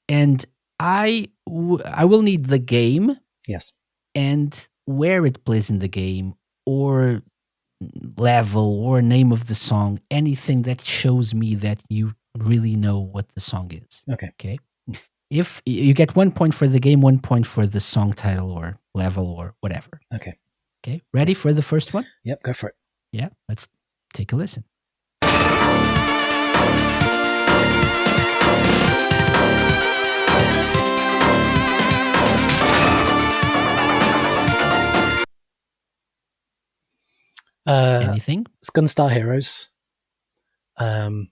Speaker 2: And I will need the game
Speaker 1: Yes.
Speaker 2: and where it plays in the game, or level, or name of the song, anything that shows me that you really know what the song is.
Speaker 1: Okay.
Speaker 2: Okay. If you get 1 point for the game, 1 point for the song title or level or whatever.
Speaker 1: Okay.
Speaker 2: Okay. Ready for the first one?
Speaker 1: Yep. Go for it.
Speaker 2: Yeah. Let's take a listen. Anything?
Speaker 1: It's Gunstar Heroes. I'm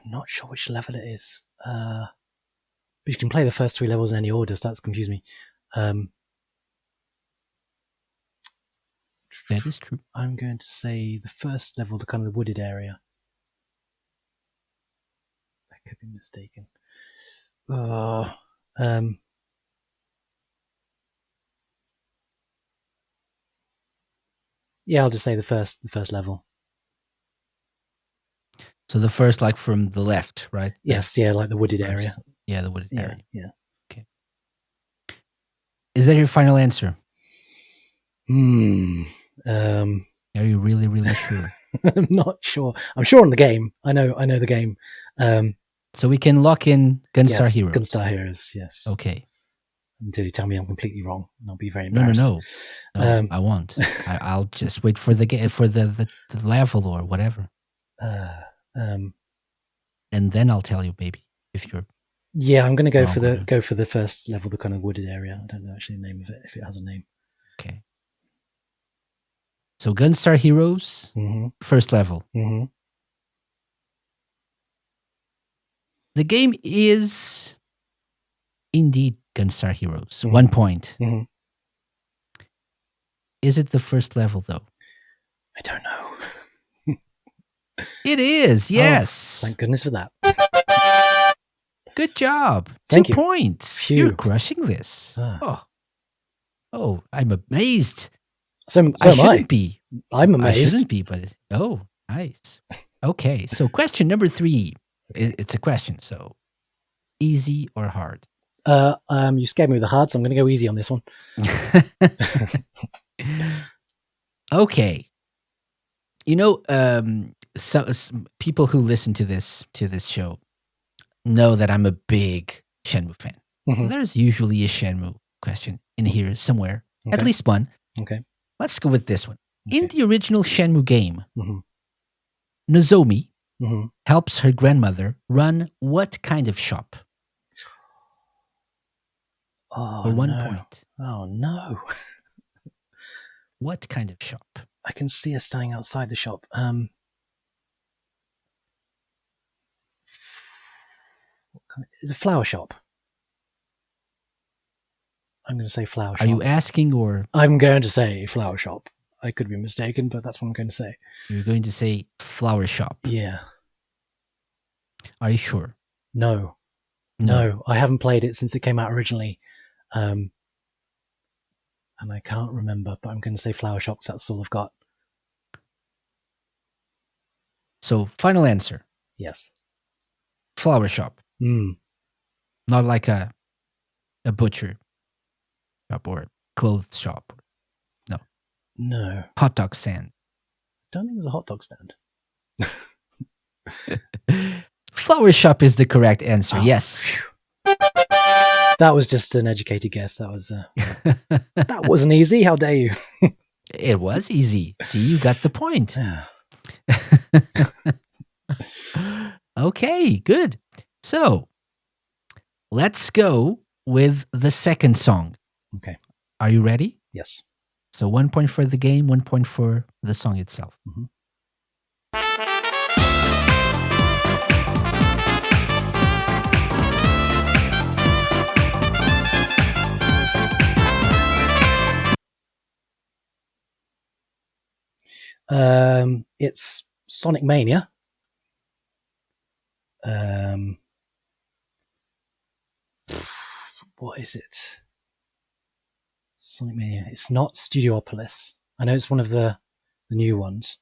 Speaker 1: not sure which level it is. But you can play the first 3 levels in any order, so that's confused me.
Speaker 2: That is true.
Speaker 1: I'm going to say the first level, the kind of the wooded area. I could be mistaken. Yeah, I'll just say the first level.
Speaker 2: So the first, like from the left, right?
Speaker 1: Yes, yeah, like the wooded
Speaker 2: First.
Speaker 1: area.
Speaker 2: Yeah, the wooded area.
Speaker 1: Yeah.
Speaker 2: Is that your final answer?
Speaker 1: Hmm.
Speaker 2: Are you really, really sure?
Speaker 1: I'm not sure. I'm sure on the game. I know the game.
Speaker 2: So we can lock in Gunstar
Speaker 1: Yes,
Speaker 2: Heroes.
Speaker 1: Gunstar Heroes, yes.
Speaker 2: Okay.
Speaker 1: Until you tell me I'm completely wrong, and I'll be very
Speaker 2: No,
Speaker 1: embarrassed.
Speaker 2: No, I won't. I'll just wait for the level or whatever, and then I'll tell you, baby, if you're.
Speaker 1: Yeah, I'm going to go
Speaker 2: wrong
Speaker 1: for
Speaker 2: or not.
Speaker 1: the first level, the kind of wooded area. I don't know actually the name of it, if it has a name.
Speaker 2: Okay. So Gunstar Heroes,
Speaker 1: Mm-hmm.
Speaker 2: first level.
Speaker 1: Mm-hmm.
Speaker 2: The game is indeed Gunstar Heroes.
Speaker 1: Mhm.
Speaker 2: 1 point.
Speaker 1: Mm-hmm.
Speaker 2: Is it the first level though?
Speaker 1: I don't know.
Speaker 2: It is. Yes.
Speaker 1: Thank goodness for that.
Speaker 2: Good job.
Speaker 1: Thank
Speaker 2: 2
Speaker 1: you.
Speaker 2: points.
Speaker 1: Phew.
Speaker 2: You're crushing this.
Speaker 1: Ah.
Speaker 2: Oh, I'm amazed.
Speaker 1: So
Speaker 2: I
Speaker 1: am I.
Speaker 2: shouldn't be.
Speaker 1: I'm
Speaker 2: I
Speaker 1: amazed.
Speaker 2: shouldn't be, but nice. Okay, so question number 3. It's a question, so easy or hard?
Speaker 1: You scared me with the hard, so I'm going to go easy on this one.
Speaker 2: Okay. You know, some people who listen to this show know that I'm a big Shenmue fan.
Speaker 1: Mhm.
Speaker 2: There's usually a Shenmue question in here somewhere, at
Speaker 1: Okay.
Speaker 2: least one.
Speaker 1: Okay.
Speaker 2: Let's go with this one. In
Speaker 1: Okay.
Speaker 2: the original Shenmue game,
Speaker 1: Mhm.
Speaker 2: Nozomi
Speaker 1: Mm-hmm.
Speaker 2: helps her grandmother run what kind of shop?
Speaker 1: Oh,
Speaker 2: For 1
Speaker 1: no.
Speaker 2: point.
Speaker 1: Oh, no.
Speaker 2: What kind of shop?
Speaker 1: I can see her standing outside the shop. It's a flower shop. I'm going to say flower shop.
Speaker 2: Are you asking or
Speaker 1: I'm going to say flower shop. I could be mistaken, but that's what I'm going to say.
Speaker 2: you're going to say flower shop?
Speaker 1: Yeah.
Speaker 2: Are you sure?
Speaker 1: No. I haven't played it since it came out originally. And I can't remember, but I'm going to say flower shop 'cause that's all I've got.
Speaker 2: So, final answer.
Speaker 1: Yes.
Speaker 2: Flower shop.
Speaker 1: Mm.
Speaker 2: Not like a butcher shop or clothes shop.
Speaker 1: No.
Speaker 2: Hot dog stand.
Speaker 1: Don't think it was a hot dog stand.
Speaker 2: Flower shop is the correct answer.
Speaker 1: Oh,
Speaker 2: Yes.
Speaker 1: phew. That was just an educated guess. That was that wasn't easy. How dare you?
Speaker 2: It was easy. See, you got the point.
Speaker 1: Yeah.
Speaker 2: Okay, good. So, let's go with the second song.
Speaker 1: Okay.
Speaker 2: Are you ready?
Speaker 1: Yes.
Speaker 2: So 1 point for the game, 1 point for the song itself.
Speaker 1: Mhm. It's Sonic Mania. What is it? Sonic Mania. It's not Studiopolis. I know it's one of the new ones.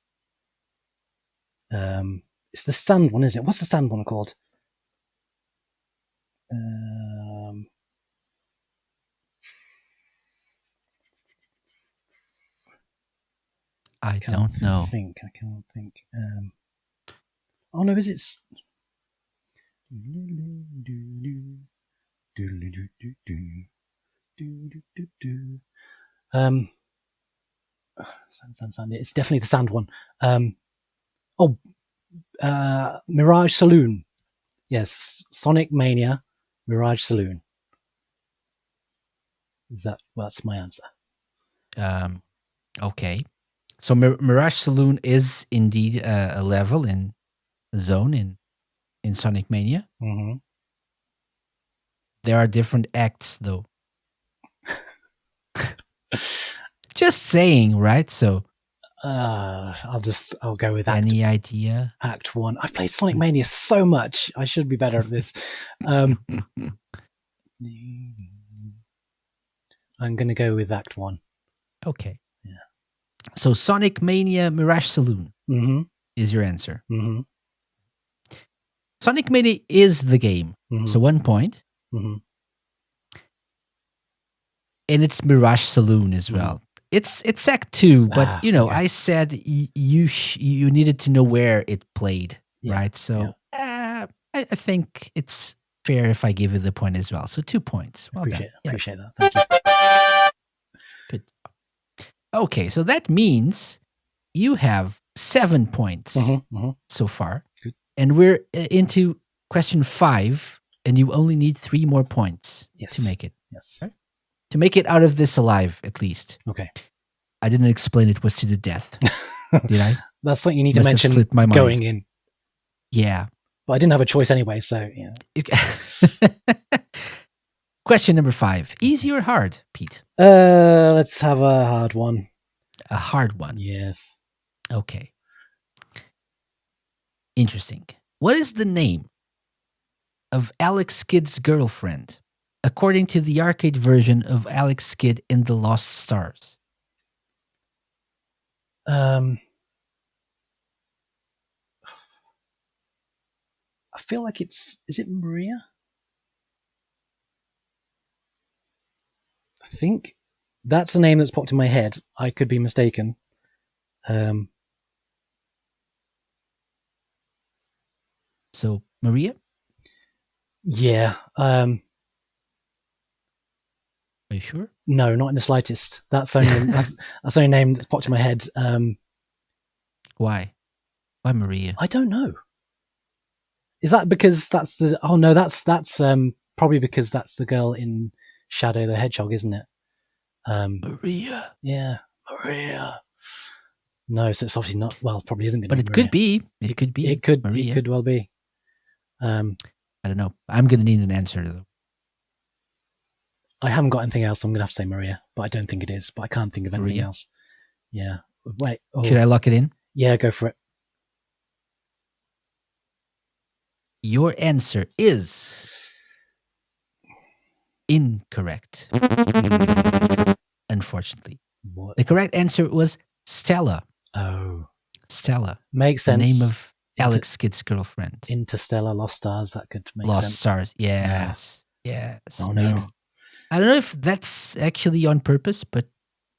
Speaker 1: It's the sand one, isn't it? What's the sand one called?
Speaker 2: I don't know.
Speaker 1: I can't think. Oh no, is it? Sand. It's definitely the sand one. Mirage Saloon. Yes, Sonic Mania, Mirage Saloon. That's my answer.
Speaker 2: Okay. So Mirage Saloon is indeed a level in a zone in Sonic Mania.
Speaker 1: Mm-hmm.
Speaker 2: There are different acts, though. Just saying, right? So,
Speaker 1: I'll go with
Speaker 2: any idea?
Speaker 1: Act 1. I've played Sonic Mania so much. I should be better at this. I'm going to go with Act 1.
Speaker 2: Okay.
Speaker 1: Yeah.
Speaker 2: So Sonic Mania Mirage Saloon
Speaker 1: Mm-hmm.
Speaker 2: is your answer.
Speaker 1: Mm-hmm.
Speaker 2: Sonic Mania is the game.
Speaker 1: Mm-hmm.
Speaker 2: So 1 point.
Speaker 1: Mm-hmm.
Speaker 2: And it's Mirage Saloon as well. It's Act 2, but
Speaker 1: okay.
Speaker 2: I said you needed to know where it played, right? So I think it's fair if I give you the point as well. So 2 points. Well done.
Speaker 1: Appreciate that. Thank you.
Speaker 2: Good. Okay, so that means you have 7 points so far.
Speaker 1: Good.
Speaker 2: And we're into question 5, and you only need 3 more points to make it.
Speaker 1: Yes.
Speaker 2: Okay? To make it out of this alive, at least.
Speaker 1: Okay.
Speaker 2: I didn't explain it was to the death. Did I?
Speaker 1: That's something you need
Speaker 2: Must
Speaker 1: to
Speaker 2: have
Speaker 1: mention
Speaker 2: slipped my mind.
Speaker 1: going in.
Speaker 2: Yeah.
Speaker 1: But I didn't have a choice anyway, so yeah.
Speaker 2: Question number 5. Easy or hard, Pete?
Speaker 1: Let's have a hard one.
Speaker 2: A hard one.
Speaker 1: Yes.
Speaker 2: Okay. Interesting. What is the name of Alex Kidd's girlfriend, according to the arcade version of Alex Kidd in The Lost Stars?
Speaker 1: I feel like is it Maria? I think that's the name that's popped in my head. I could be mistaken.
Speaker 2: So, Maria?
Speaker 1: Yeah.
Speaker 2: Are you sure?
Speaker 1: No, not in the slightest. That's only that's the only name that's popped in my head.
Speaker 2: Why? Why Maria?
Speaker 1: I don't know. Is that because that's the? Oh no, that's probably because that's the girl in Shadow the Hedgehog, isn't it?
Speaker 2: Maria.
Speaker 1: Yeah, Maria. No, so it's obviously not. Well, probably isn't going to.
Speaker 2: But it could be. It could be.
Speaker 1: It could.
Speaker 2: Maria.
Speaker 1: It could well be.
Speaker 2: I don't know. I'm going to need an answer though.
Speaker 1: I haven't got anything else. So I'm going to have to say Maria, but I don't think it is. But I can't think of anything
Speaker 2: Maria?
Speaker 1: else. Yeah. Wait. Oh,
Speaker 2: Should I lock it in?
Speaker 1: yeah, go for it.
Speaker 2: Your answer is incorrect. Unfortunately.
Speaker 1: What?
Speaker 2: The correct answer was Stella.
Speaker 1: Oh,
Speaker 2: Stella.
Speaker 1: makes
Speaker 2: The
Speaker 1: sense.
Speaker 2: name of Alex Kidd's girlfriend.
Speaker 1: Interstellar, Lost Stars. That could make
Speaker 2: Lost
Speaker 1: sense.
Speaker 2: Stars. Yes. Yes.
Speaker 1: Oh no.
Speaker 2: Maybe. I don't know if that's actually on purpose, but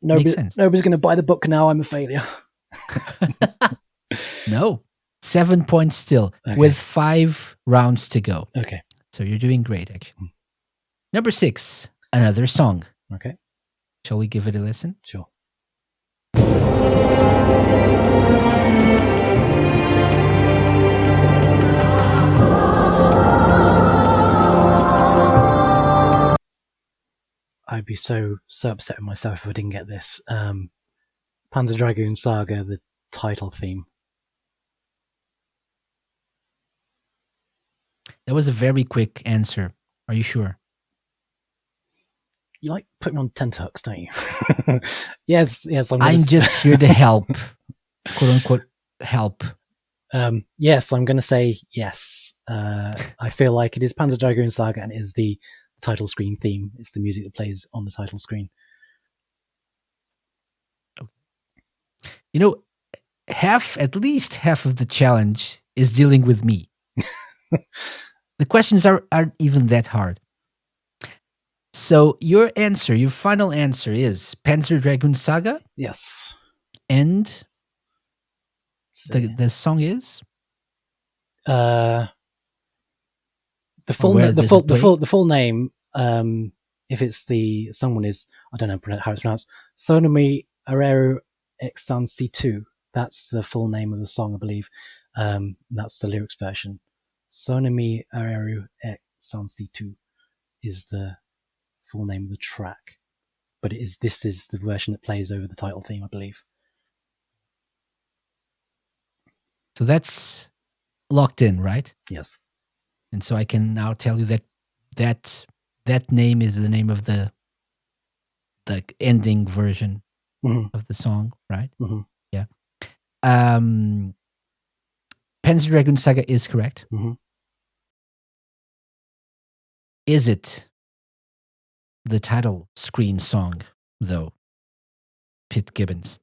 Speaker 1: Nobody,
Speaker 2: sense.
Speaker 1: nobody's going to buy the book now. I'm a failure.
Speaker 2: no. 7 points still,
Speaker 1: Okay.
Speaker 2: with 5 rounds to go.
Speaker 1: Okay.
Speaker 2: So you're doing great, actually. Number 6, another song.
Speaker 1: Okay.
Speaker 2: Shall we give it a listen?
Speaker 1: Sure. I'd be so upset with myself if I didn't get this. Panzer Dragoon Saga, the title theme.
Speaker 2: That was a very quick answer. Are you sure?
Speaker 1: You like put me on tenterhooks, don't you? yes.
Speaker 2: I'm just here to help, quote unquote, help.
Speaker 1: Yes, I'm going to say yes. I feel like it is Panzer Dragoon Saga and it is the title screen theme. It's the music that plays on the title screen.
Speaker 2: You know, at least half of the challenge is dealing with me. The questions aren't even that hard. So your final answer is Panzer Dragoon Saga,
Speaker 1: Yes.
Speaker 2: and the song is
Speaker 1: the full
Speaker 2: where does it play?
Speaker 1: the full name. If it's the someone is, I don't know how it's pronounced. Sonami Areru Exansi 2. That's the full name of the song, I believe. That's the lyrics version. Sonami Areru Exansi 2 is the full name of the track, but this is the version that plays over the title theme, I believe.
Speaker 2: So that's locked in, right?
Speaker 1: Yes.
Speaker 2: And so I can now tell you that name is the name of the ending version of the song, right?
Speaker 1: Mm-hmm.
Speaker 2: Yeah. Panzer Dragoon Saga is correct.
Speaker 1: Mm-hmm.
Speaker 2: Is it the title screen song, though? Pete Gibbins.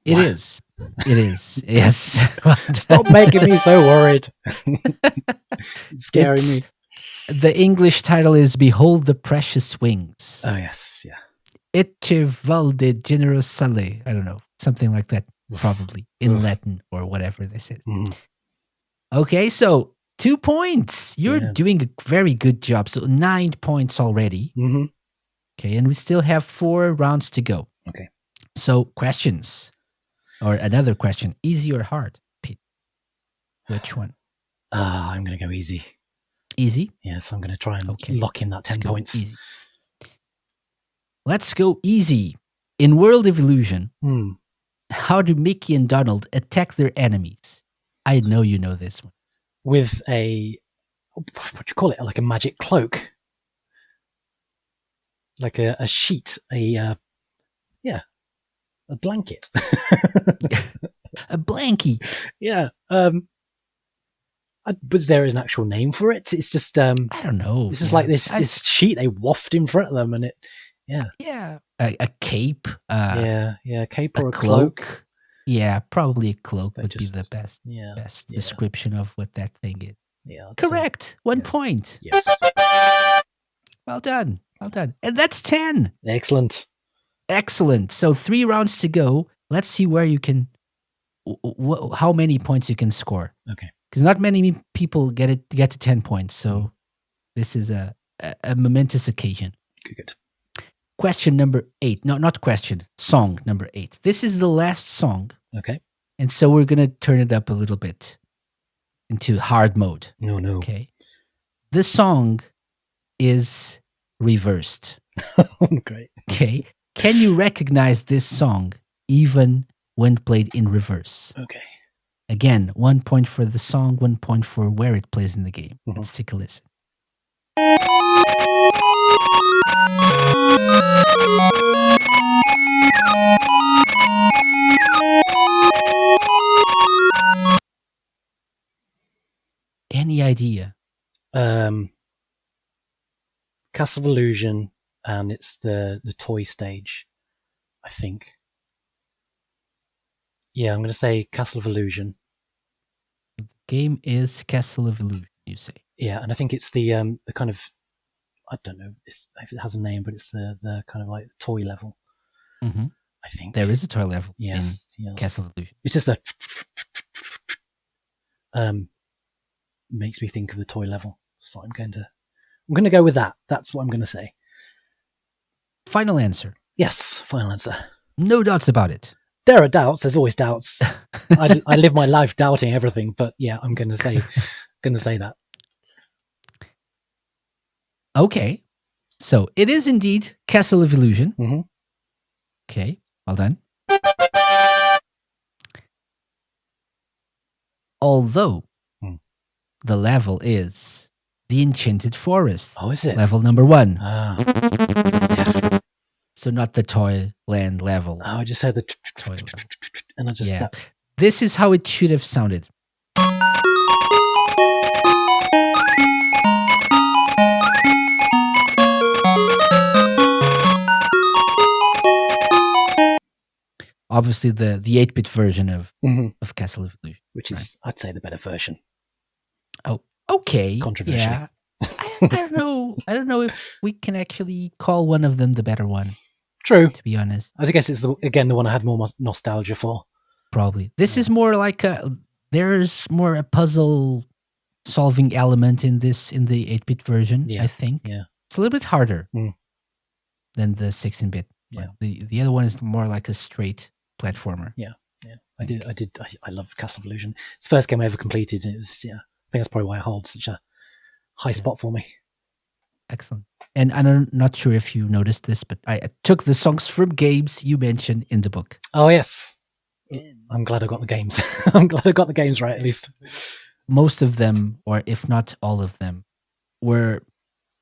Speaker 2: It
Speaker 1: Wow.
Speaker 2: is. It is. Yes.
Speaker 1: Stop making me so worried. It's scaring me.
Speaker 2: The English title is Behold the Precious Wings.
Speaker 1: Oh, yes. Yeah.
Speaker 2: Echeval de Genero Sale. I don't know. Something like that, probably, in Latin or whatever this is.
Speaker 1: Mm.
Speaker 2: Okay, so 2 points. You're
Speaker 1: Yeah.
Speaker 2: doing a very good job. So 9 points already.
Speaker 1: Mm-hmm.
Speaker 2: Okay, and we still have 4 rounds to go.
Speaker 1: Okay.
Speaker 2: So questions. Or another question. Easy or hard, Pete? Which one?
Speaker 1: I'm going to go easy.
Speaker 2: Easy?
Speaker 1: Yes, I'm going to try and lock in that 10
Speaker 2: Let's go
Speaker 1: points.
Speaker 2: easy. Let's go easy. In World of Illusion, how do Mickey and Donald attack their enemies? I know you know this one.
Speaker 1: With a, what do you call it? Like a magic cloak. Like a sheet. A blanket.
Speaker 2: A blankie.
Speaker 1: Yeah. Was there an actual name for it? It's just
Speaker 2: I don't know.
Speaker 1: This is like this sheet they waft in front of them, and it.
Speaker 2: Yeah. A cape.
Speaker 1: Cape or a
Speaker 2: cloak. Yeah, probably a cloak
Speaker 1: But
Speaker 2: would be
Speaker 1: just-
Speaker 2: the best
Speaker 1: Yeah.
Speaker 2: description of what that thing is.
Speaker 1: Yeah. I'd say-
Speaker 2: Correct. 1
Speaker 1: yes.
Speaker 2: point.
Speaker 1: Yes.
Speaker 2: Well done. Well done. And that's 10.
Speaker 1: Excellent.
Speaker 2: Excellent. So 3 rounds to go. Let's see where you can, how many points you can score.
Speaker 1: Okay.
Speaker 2: Because not many people get to 10 points. So this is a momentous occasion.
Speaker 1: Good.
Speaker 2: Question number 8. No, not question. Song number 8. This is the last song.
Speaker 1: Okay.
Speaker 2: And so we're going to turn it up a little bit into hard mode.
Speaker 1: No.
Speaker 2: Okay. The song is reversed.
Speaker 1: Great.
Speaker 2: Okay. Can you recognize this song even when played in reverse?
Speaker 1: Okay.
Speaker 2: Again, 1 point for the song, 1 point for where it plays in the game.
Speaker 1: Mhm.
Speaker 2: Let's take a listen. Any idea?
Speaker 1: Castle of Illusion, and it's the toy stage, I think. Yeah, I'm going to say Castle of Illusion.
Speaker 2: Game is Castle of Illusion, you say?
Speaker 1: Yeah, and I think it's the kind of, I don't know if it has a name, but it's the kind of like toy level.
Speaker 2: Mm-hmm.
Speaker 1: I think
Speaker 2: There is a toy level
Speaker 1: yes.
Speaker 2: in Castle of Illusion.
Speaker 1: It's just a makes me think of the toy level. So I'm going to go with that. That's what I'm going to say.
Speaker 2: Final answer.
Speaker 1: Yes, final answer.
Speaker 2: No doubts about it.
Speaker 1: There are doubts. There's always doubts. I live my life doubting everything, but yeah, I'm going to say that.
Speaker 2: Okay. So it is indeed Castle of Illusion.
Speaker 1: Mm-hmm.
Speaker 2: Okay, well done. Although the level is the Enchanted Forest.
Speaker 1: Oh, is it?
Speaker 2: Level number 1.
Speaker 1: Yeah.
Speaker 2: So not the Toyland level.
Speaker 1: Oh, I just heard the
Speaker 2: Toy level.
Speaker 1: and I just
Speaker 2: Yeah. This is how it should have sounded. Obviously, the 8-bit version of Castle of Illusion,
Speaker 1: which is, I'd say, the better version.
Speaker 2: Oh, okay.
Speaker 1: Controversially.
Speaker 2: Yeah. I don't know. I don't know if we can actually call one of them the better one.
Speaker 1: True.
Speaker 2: To be honest,
Speaker 1: I guess it's the one I had more nostalgia for.
Speaker 2: Probably. This is more like there's more a puzzle solving element in the 8-bit version.
Speaker 1: Yeah.
Speaker 2: I think.
Speaker 1: Yeah.
Speaker 2: It's a little bit harder than the 16-bit.
Speaker 1: Yeah.
Speaker 2: The other one is more like a straight platformer.
Speaker 1: Yeah. Yeah. I love Castle of Illusion. It's the first game I ever completed. And it was, I think that's probably why it holds such a high spot for me.
Speaker 2: Excellent. And I'm not sure if you noticed this, but I took the songs from games you mentioned in the book.
Speaker 1: Oh, yes. I'm glad I got the games. I'm glad I got the games right, at least.
Speaker 2: Most of them, or if not all of them, were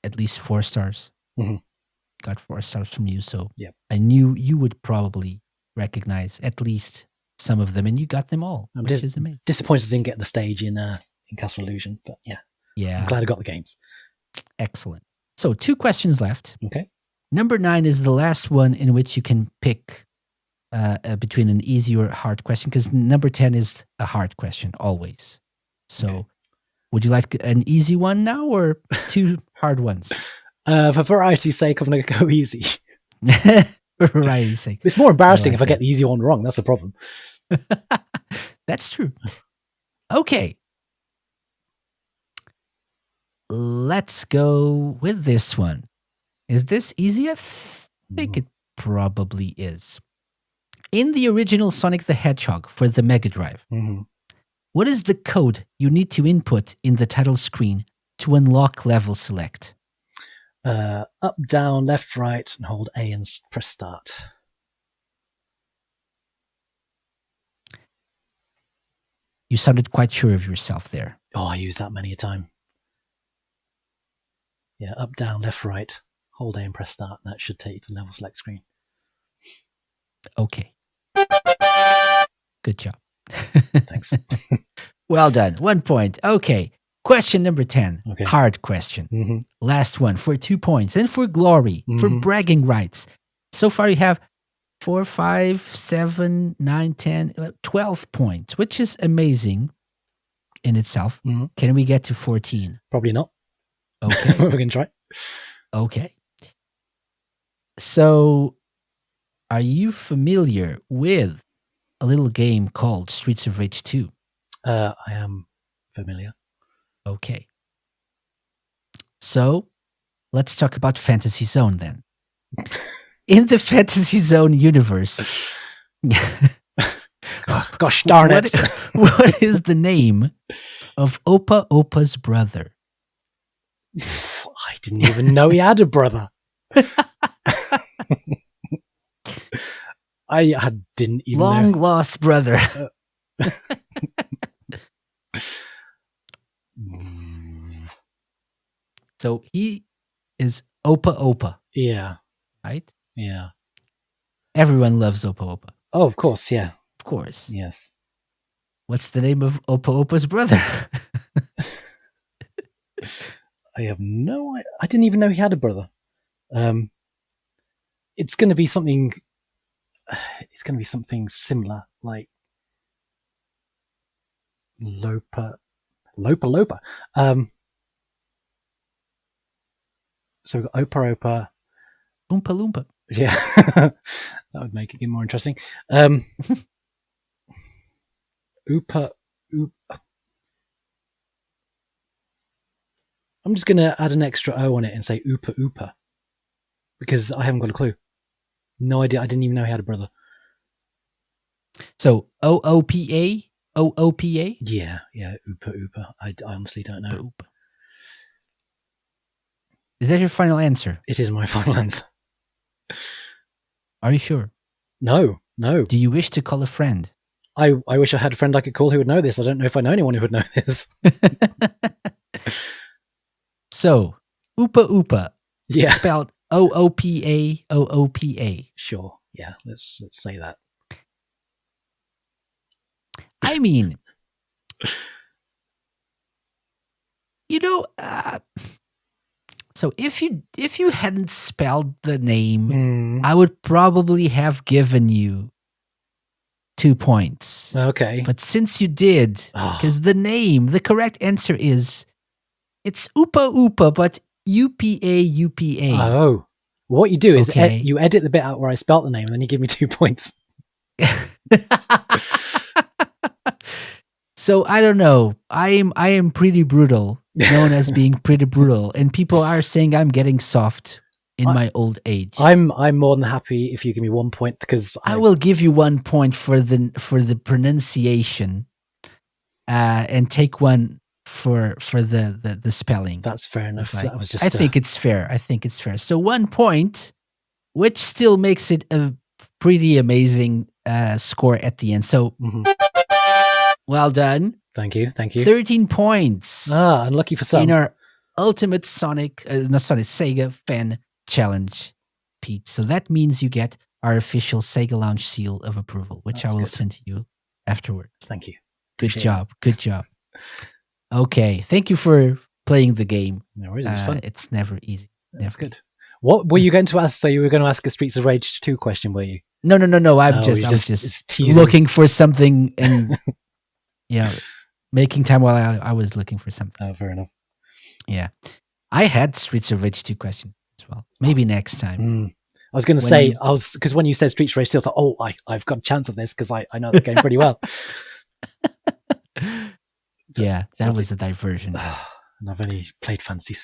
Speaker 2: at least 4 stars.
Speaker 1: Mm-hmm.
Speaker 2: Got 4 stars from you, so
Speaker 1: yep.
Speaker 2: I knew you would probably recognize at least some of them, and you got them all, which is amazing.
Speaker 1: Disappointed I didn't get the stage in Castle of Illusion, but yeah. I'm glad I got the games.
Speaker 2: Excellent. So 2 questions left.
Speaker 1: Okay.
Speaker 2: Number 9 is the last one in which you can pick between an easy or hard question, because number 10 is a hard question always. So would you like an easy one now or 2 hard ones?
Speaker 1: For variety's sake, I'm going to go easy.
Speaker 2: For variety's sake.
Speaker 1: It's more embarrassing if I get the easy one wrong. That's the problem.
Speaker 2: That's true. Okay. Let's go with this one. Is this easy? I think it probably is. In the original Sonic the Hedgehog for the Mega Drive, what is the code you need to input in the title screen to unlock level select?
Speaker 1: Up, down, left, right, and hold A and press start.
Speaker 2: You sounded quite sure of yourself there.
Speaker 1: Oh, I use that many a time. Yeah, up, down, left, right, hold A and press start, and that should take you to the level select screen.
Speaker 2: Okay. Good job.
Speaker 1: Thanks.
Speaker 2: Well done. 1 point. Okay. Question number 10.
Speaker 1: Okay.
Speaker 2: Hard question. Last one for 2 points and for glory, for bragging rights. So far you have 4, 5, 7, 9, 10, 11, 12 points, which is amazing in itself. Can we get to 14?
Speaker 1: Probably not.
Speaker 2: Okay.
Speaker 1: We're going to try.
Speaker 2: Okay. So, are you familiar with a little game called Streets of Rage 2?
Speaker 1: I am familiar.
Speaker 2: Okay. So, let's talk about Fantasy Zone then. In the Fantasy Zone universe,
Speaker 1: gosh darn it.
Speaker 2: What is the name of Opa Opa's brother?
Speaker 1: I didn't even know he had a brother. I didn't even
Speaker 2: Long
Speaker 1: know.
Speaker 2: lost brother. So he is Opa Opa.
Speaker 1: Yeah.
Speaker 2: right?
Speaker 1: Yeah.
Speaker 2: Everyone loves Opa Opa.
Speaker 1: Oh, of course. Yeah.
Speaker 2: Of course.
Speaker 1: Yes.
Speaker 2: What's the name of Opa Opa's brother?
Speaker 1: I have no idea. I didn't even know he had a brother. It's going to be something. It's going to be something similar, like Lopa. So we've got Opa.
Speaker 2: Oompa Loompa.
Speaker 1: Yeah, that would make it even more interesting. Oopa. I'm just going to add an extra O on it and say Oopa because I haven't got a clue. No idea. I didn't even know he had a brother.
Speaker 2: So OOPA? OOPA?
Speaker 1: Yeah, Oopa. I honestly don't know.
Speaker 2: Opa. Is that your final answer?
Speaker 1: It is my final answer.
Speaker 2: Are you sure?
Speaker 1: No.
Speaker 2: Do you wish to call a friend?
Speaker 1: I wish I had a friend I could call who would know this. I don't know if I know anyone who would know this.
Speaker 2: So, Oopa Oopa.
Speaker 1: Yeah.
Speaker 2: Spelled OOPA.
Speaker 1: Sure. Yeah, let's say that.
Speaker 2: I mean, so if you hadn't spelled the name, I would probably have given you 2 points.
Speaker 1: Okay.
Speaker 2: But since you did, because the correct answer is, it's Oopa Oopa, but UPA.
Speaker 1: Oh. What you do is
Speaker 2: Okay.
Speaker 1: you edit the bit out where I spelt the name and then you give me 2 points.
Speaker 2: So I don't know. I am pretty brutal, known as being pretty brutal, and people are saying I'm getting soft in my old age.
Speaker 1: I'm more than happy if you give me 1 point because
Speaker 2: I will give you 1 point for the pronunciation, and take one for the spelling.
Speaker 1: That's fair enough. That was just.
Speaker 2: I think it's fair. So 1 point, which still makes it a pretty amazing score at the end. So. Well done.
Speaker 1: Thank you.
Speaker 2: 13 points.
Speaker 1: Unlucky for some.
Speaker 2: In our ultimate Sega fan challenge, Pete. So that means you get our official Sega Lounge seal of approval, which I will send to you afterwards.
Speaker 1: Thank you.
Speaker 2: Good job. Okay. Thank you for playing the game.
Speaker 1: No worries. It was fun.
Speaker 2: It's never easy.
Speaker 1: That's good. What were you going to ask? So you were going to ask a Streets of Rage 2 question, were you?
Speaker 2: No. I was just looking for something and making time while I was looking for something.
Speaker 1: Oh, fair enough.
Speaker 2: Yeah. I had Streets of Rage 2 questions as well. Maybe next time.
Speaker 1: I was going to say, because when you said Streets of Rage 2, I was like, I've got a chance of this because I know the game pretty well.
Speaker 2: Yeah, that was a diversion.
Speaker 1: And I've only played Fancy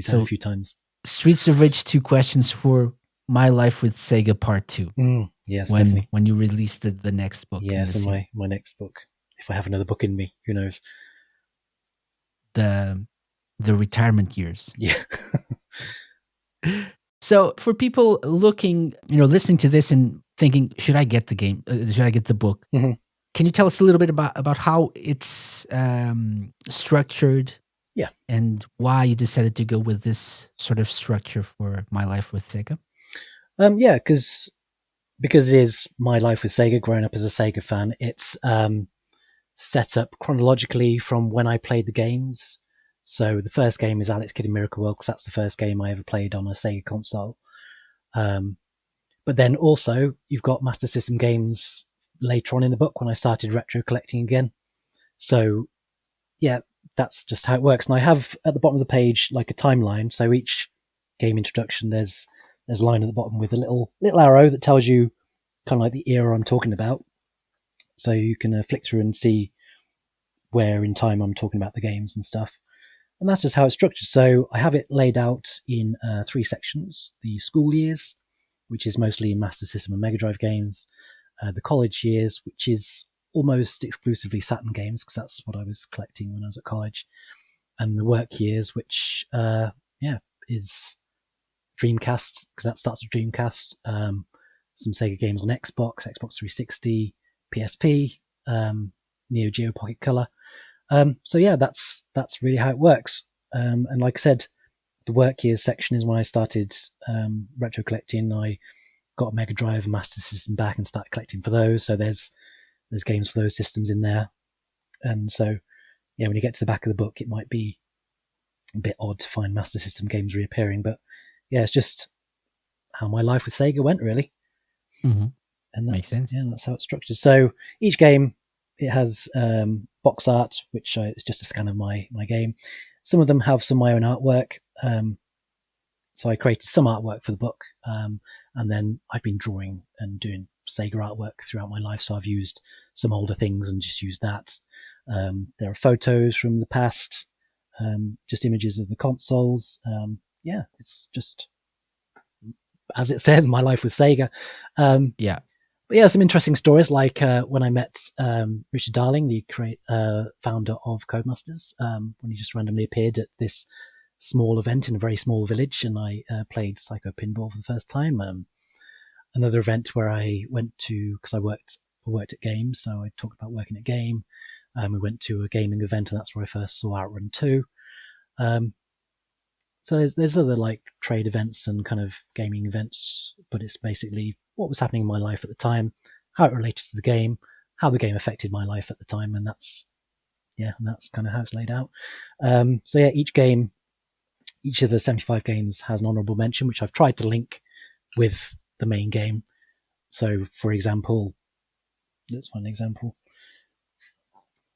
Speaker 1: Zone a few times.
Speaker 2: Streets of Rage 2 questions for My Life with Sega Part 2.
Speaker 1: Yes,
Speaker 2: when,
Speaker 1: definitely.
Speaker 2: When you release the next book.
Speaker 1: Yes, in my next book. If I have another book in me, who knows?
Speaker 2: The retirement years.
Speaker 1: Yeah.
Speaker 2: So for people listening to this and thinking, should I get the game? Should I get the book?
Speaker 1: Mm-hmm.
Speaker 2: Can you tell us a little bit about how it's structured?
Speaker 1: Yeah.
Speaker 2: And why you decided to go with this sort of structure for My Life with Sega?
Speaker 1: Yeah, because it is My Life with Sega, growing up as a Sega fan, it's set up chronologically from when I played the games. So the first game is Alex Kidd in Miracle World, because that's the first game I ever played on a Sega console. But then also you've got Master System games later on in the book when I started retro collecting again. So yeah, that's just how it works. And I have at the bottom of the page like a timeline. So each game introduction, there's a line at the bottom with a little arrow that tells you kind of like the era I'm talking about. So you can flick through and see where in time I'm talking about the games and stuff. And that's just how it's structured. So I have it laid out in 3 sections. The school years, which is mostly Master System and Mega Drive games. The college years, which is almost exclusively Saturn games, because that's what I was collecting when I was at college. And the work years, which is Dreamcast, because that starts with Dreamcast. Some Sega games on Xbox 360, PSP, Neo Geo Pocket Color. So yeah, that's really how it works. And like I said, the work years section is when I started retro collecting. I got a Mega Drive and Master System back and started collecting for those. So there's games for those systems in there. And so, yeah, when you get to the back of the book, it might be a bit odd to find Master System games reappearing. But yeah, it's just how my life with Sega went, really.
Speaker 2: Mm-hmm.
Speaker 1: And
Speaker 2: Makes sense.
Speaker 1: Yeah, that's how it's structured. So each game, it has box art, which is just a scan of my game. Some of them have some of my own artwork. So I created some artwork for the book, and then I've been drawing and doing Sega artwork throughout my life. So I've used some older things and just used that. There are photos from the past, just images of the consoles. Yeah, it's just, as it says, my life with Sega.
Speaker 2: Yeah.
Speaker 1: But yeah, some interesting stories, like when I met Richard Darling, the founder of Codemasters, when he just randomly appeared at this small event in a very small village, and I played Psycho Pinball for the first time. Another event where I went to, because I worked at games, so I talked about working at game. We went to a gaming event, and that's where I first saw Outrun 2. So there's other like trade events and kind of gaming events, but it's basically what was happening in my life at the time, how it related to the game, how the game affected my life at the time, and that's kind of how it's laid out. So yeah, each of the 75 games has an honorable mention, which I've tried to link with the main game. So, for example, let's find an example.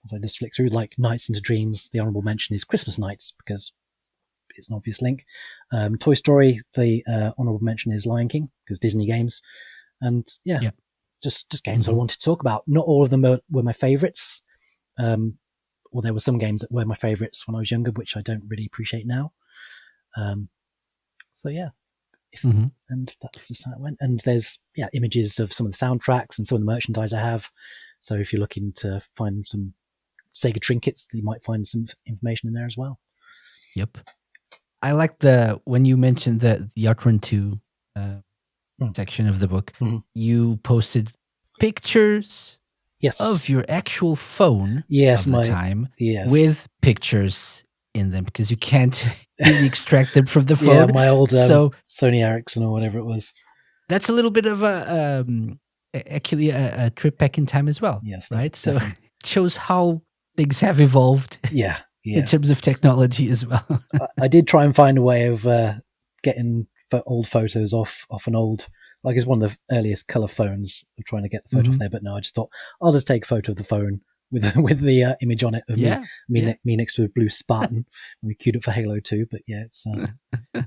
Speaker 1: As I just flick through, like Nights into Dreams, the honorable mention is Christmas Nights, because it's an obvious link. Toy Story, the honorable mention is Lion King, because Disney games. And yeah. Just games I wanted to talk about. Not all of them were my favorites. Or there were some games that were my favorites when I was younger, which I don't really appreciate now. So yeah. And that's just how it went. And there's images of some of the soundtracks and some of the merchandise I have. So if you're looking to find some Sega trinkets, you might find some information in there as well.
Speaker 2: Yep. I like when you mentioned the Outrun 2 section of the book, you posted pictures of your actual phone of the time with pictures in them, because you can't really extract them from the phone.
Speaker 1: Yeah, my old Sony Ericsson or whatever it was.
Speaker 2: That's a little bit of actually a trip back in time as well.
Speaker 1: Yes,
Speaker 2: right?
Speaker 1: Definitely.
Speaker 2: So it shows how things have evolved.
Speaker 1: Yeah.
Speaker 2: In terms of technology as well.
Speaker 1: I did try and find a way of getting old photos off an old, like it's one of the earliest color phones, of trying to get the photo off there. But no, I just thought I'll just take a photo of the phone with the image on it of me next to a blue Spartan. And we queued it for Halo 2. But yeah, it's it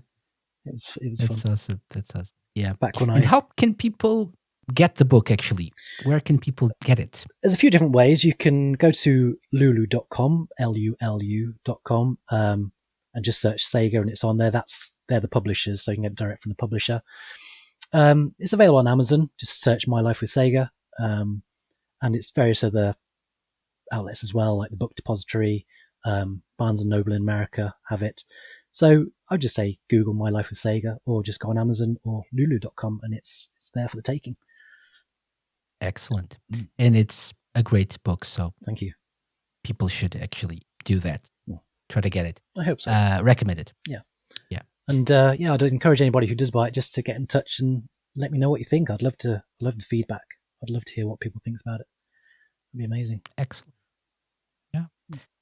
Speaker 1: was
Speaker 2: That's
Speaker 1: fun.
Speaker 2: Awesome. That's awesome. Yeah.
Speaker 1: Back when
Speaker 2: and how can people get the book, actually? Where can people get it?
Speaker 1: There's a few different ways. You can go to lulu.com, LULU.com, and just search Sega, and it's on there. They're the publishers, so you can get it direct from the publisher. It's available on Amazon. Just search My Life with Sega, and it's various other outlets as well, like the Book Depository, Barnes & Noble in America have it. So I'd just say Google My Life with Sega, or just go on Amazon or lulu.com, and it's there for the taking.
Speaker 2: Excellent. And it's a great book, so
Speaker 1: thank you.
Speaker 2: People should actually do that. Try to get it.
Speaker 1: I hope so.
Speaker 2: Recommend it.
Speaker 1: Yeah.
Speaker 2: And
Speaker 1: I'd encourage anybody who does buy it just to get in touch and let me know what you think. I'd love the feedback. I'd love to hear what people think about it. It'd be amazing.
Speaker 2: Excellent. Yeah.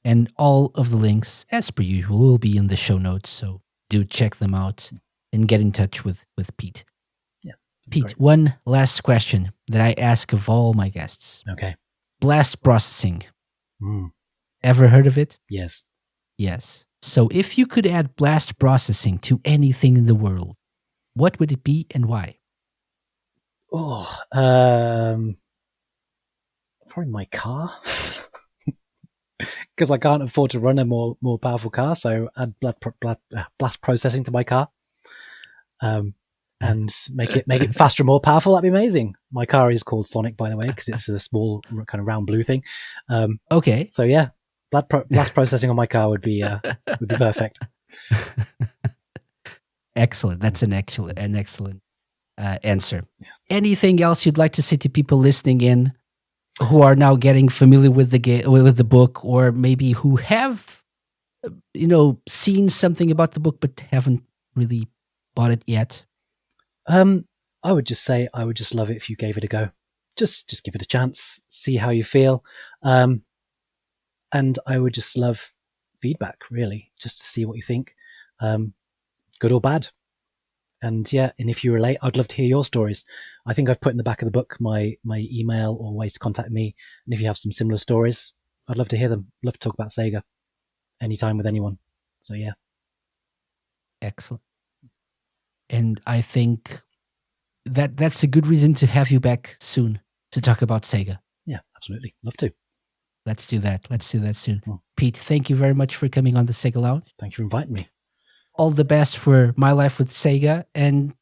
Speaker 2: And all of the links, as per usual, will be in the show notes, so do check them out and get in touch with Pete.
Speaker 1: Yeah.
Speaker 2: Pete,
Speaker 1: great.
Speaker 2: One last question that I ask of all my guests.
Speaker 1: Okay.
Speaker 2: Blast processing. Ever heard of it?
Speaker 1: Yes.
Speaker 2: Yes. So if you could add blast processing to anything in the world, what would it be and why?
Speaker 1: Probably my car. Because I can't afford to run a more powerful car, so add blast processing to my car, and make it faster and more powerful. That'd be amazing. My car is called Sonic, by the way, because it's a small kind of round blue thing.
Speaker 2: Okay.
Speaker 1: So yeah, blast processing on my car would be perfect.
Speaker 2: Excellent. That's an excellent answer. Yeah. Anything else you'd like to say to people listening in who are now getting familiar with the book, or maybe who have seen something about the book but haven't really bought it yet?
Speaker 1: I would just say I would just love it if you gave it a go. Just give it a chance, see how you feel. And I would just love feedback, really, just to see what you think, good or bad. And if you relate, I'd love to hear your stories. I think I've put in the back of the book my email or ways to contact me. And if you have some similar stories, I'd love to hear them. Love to talk about Sega anytime with anyone. So yeah.
Speaker 2: Excellent. And I think that's a good reason to have you back soon to talk about Sega.
Speaker 1: Yeah, absolutely. Love to.
Speaker 2: Let's do that. Let's do that soon.
Speaker 1: Oh.
Speaker 2: Pete, thank you very much for coming on the Sega Lounge.
Speaker 1: Thank you for inviting me.
Speaker 2: All the best for My Life with Sega and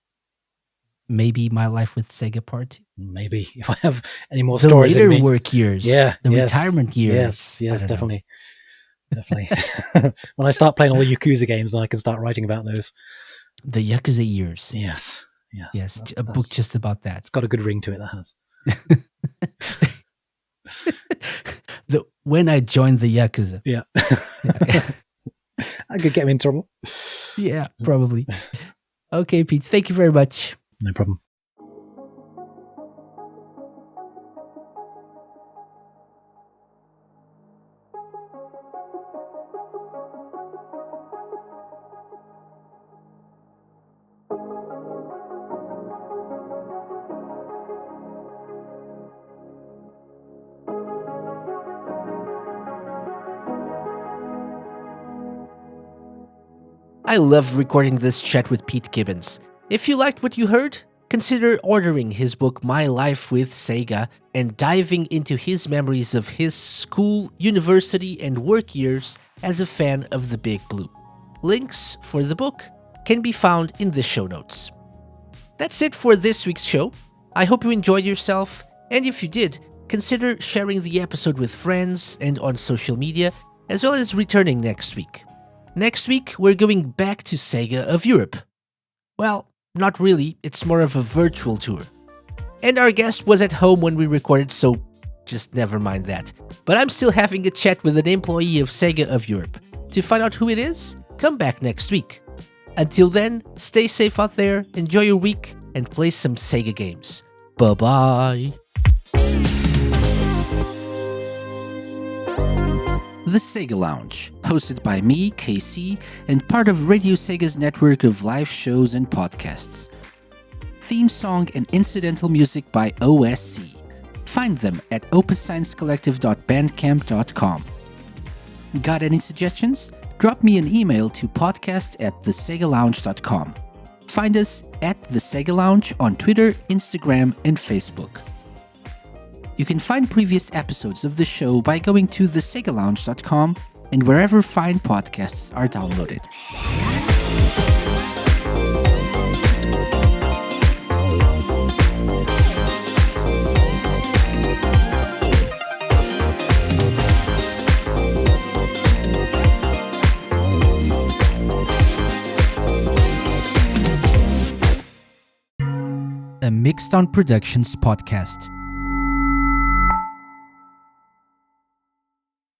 Speaker 2: maybe My Life with Sega Part 2.
Speaker 1: Maybe if I have any more
Speaker 2: The
Speaker 1: stories.
Speaker 2: later work years.
Speaker 1: Yeah.
Speaker 2: The retirement years.
Speaker 1: Yes, definitely. Definitely. When I start playing all the Yakuza games, then I can start writing about those.
Speaker 2: The Yakuza years.
Speaker 1: Yes.
Speaker 2: Yes. A book just about that.
Speaker 1: It's got a good ring to it, that has.
Speaker 2: When I joined the Yakuza.
Speaker 1: Yeah. I could get him in trouble.
Speaker 2: Yeah, probably. Okay, Pete, thank you very much.
Speaker 1: No problem.
Speaker 2: I loved recording this chat with Pete Gibbins. If you liked what you heard, consider ordering his book My Life with Sega and diving into his memories of his school, university, and work years as a fan of the Big Blue. Links for the book can be found in the show notes. That's it for this week's show. I hope you enjoyed yourself, and if you did, consider sharing the episode with friends and on social media, as well as returning next week. Next week, we're going back to Sega of Europe. Well, not really, it's more of a virtual tour. And our guest was at home when we recorded, so just never mind that. But I'm still having a chat with an employee of Sega of Europe. To find out who it is, come back next week. Until then, stay safe out there, enjoy your week, and play some Sega games. Bye-bye! The Sega Lounge, hosted by me, KC, and part of Radio Sega's network of live shows and podcasts. Theme song and incidental music by OSC. Find them at opussciencecollective.bandcamp.com. Got any suggestions? Drop me an email to podcast@thesegalounge.com. Find us at The Sega Lounge on Twitter, Instagram, and Facebook. You can find previous episodes of the show by going to thesegalounge.com and wherever fine podcasts are downloaded. A Mixed On Productions podcast.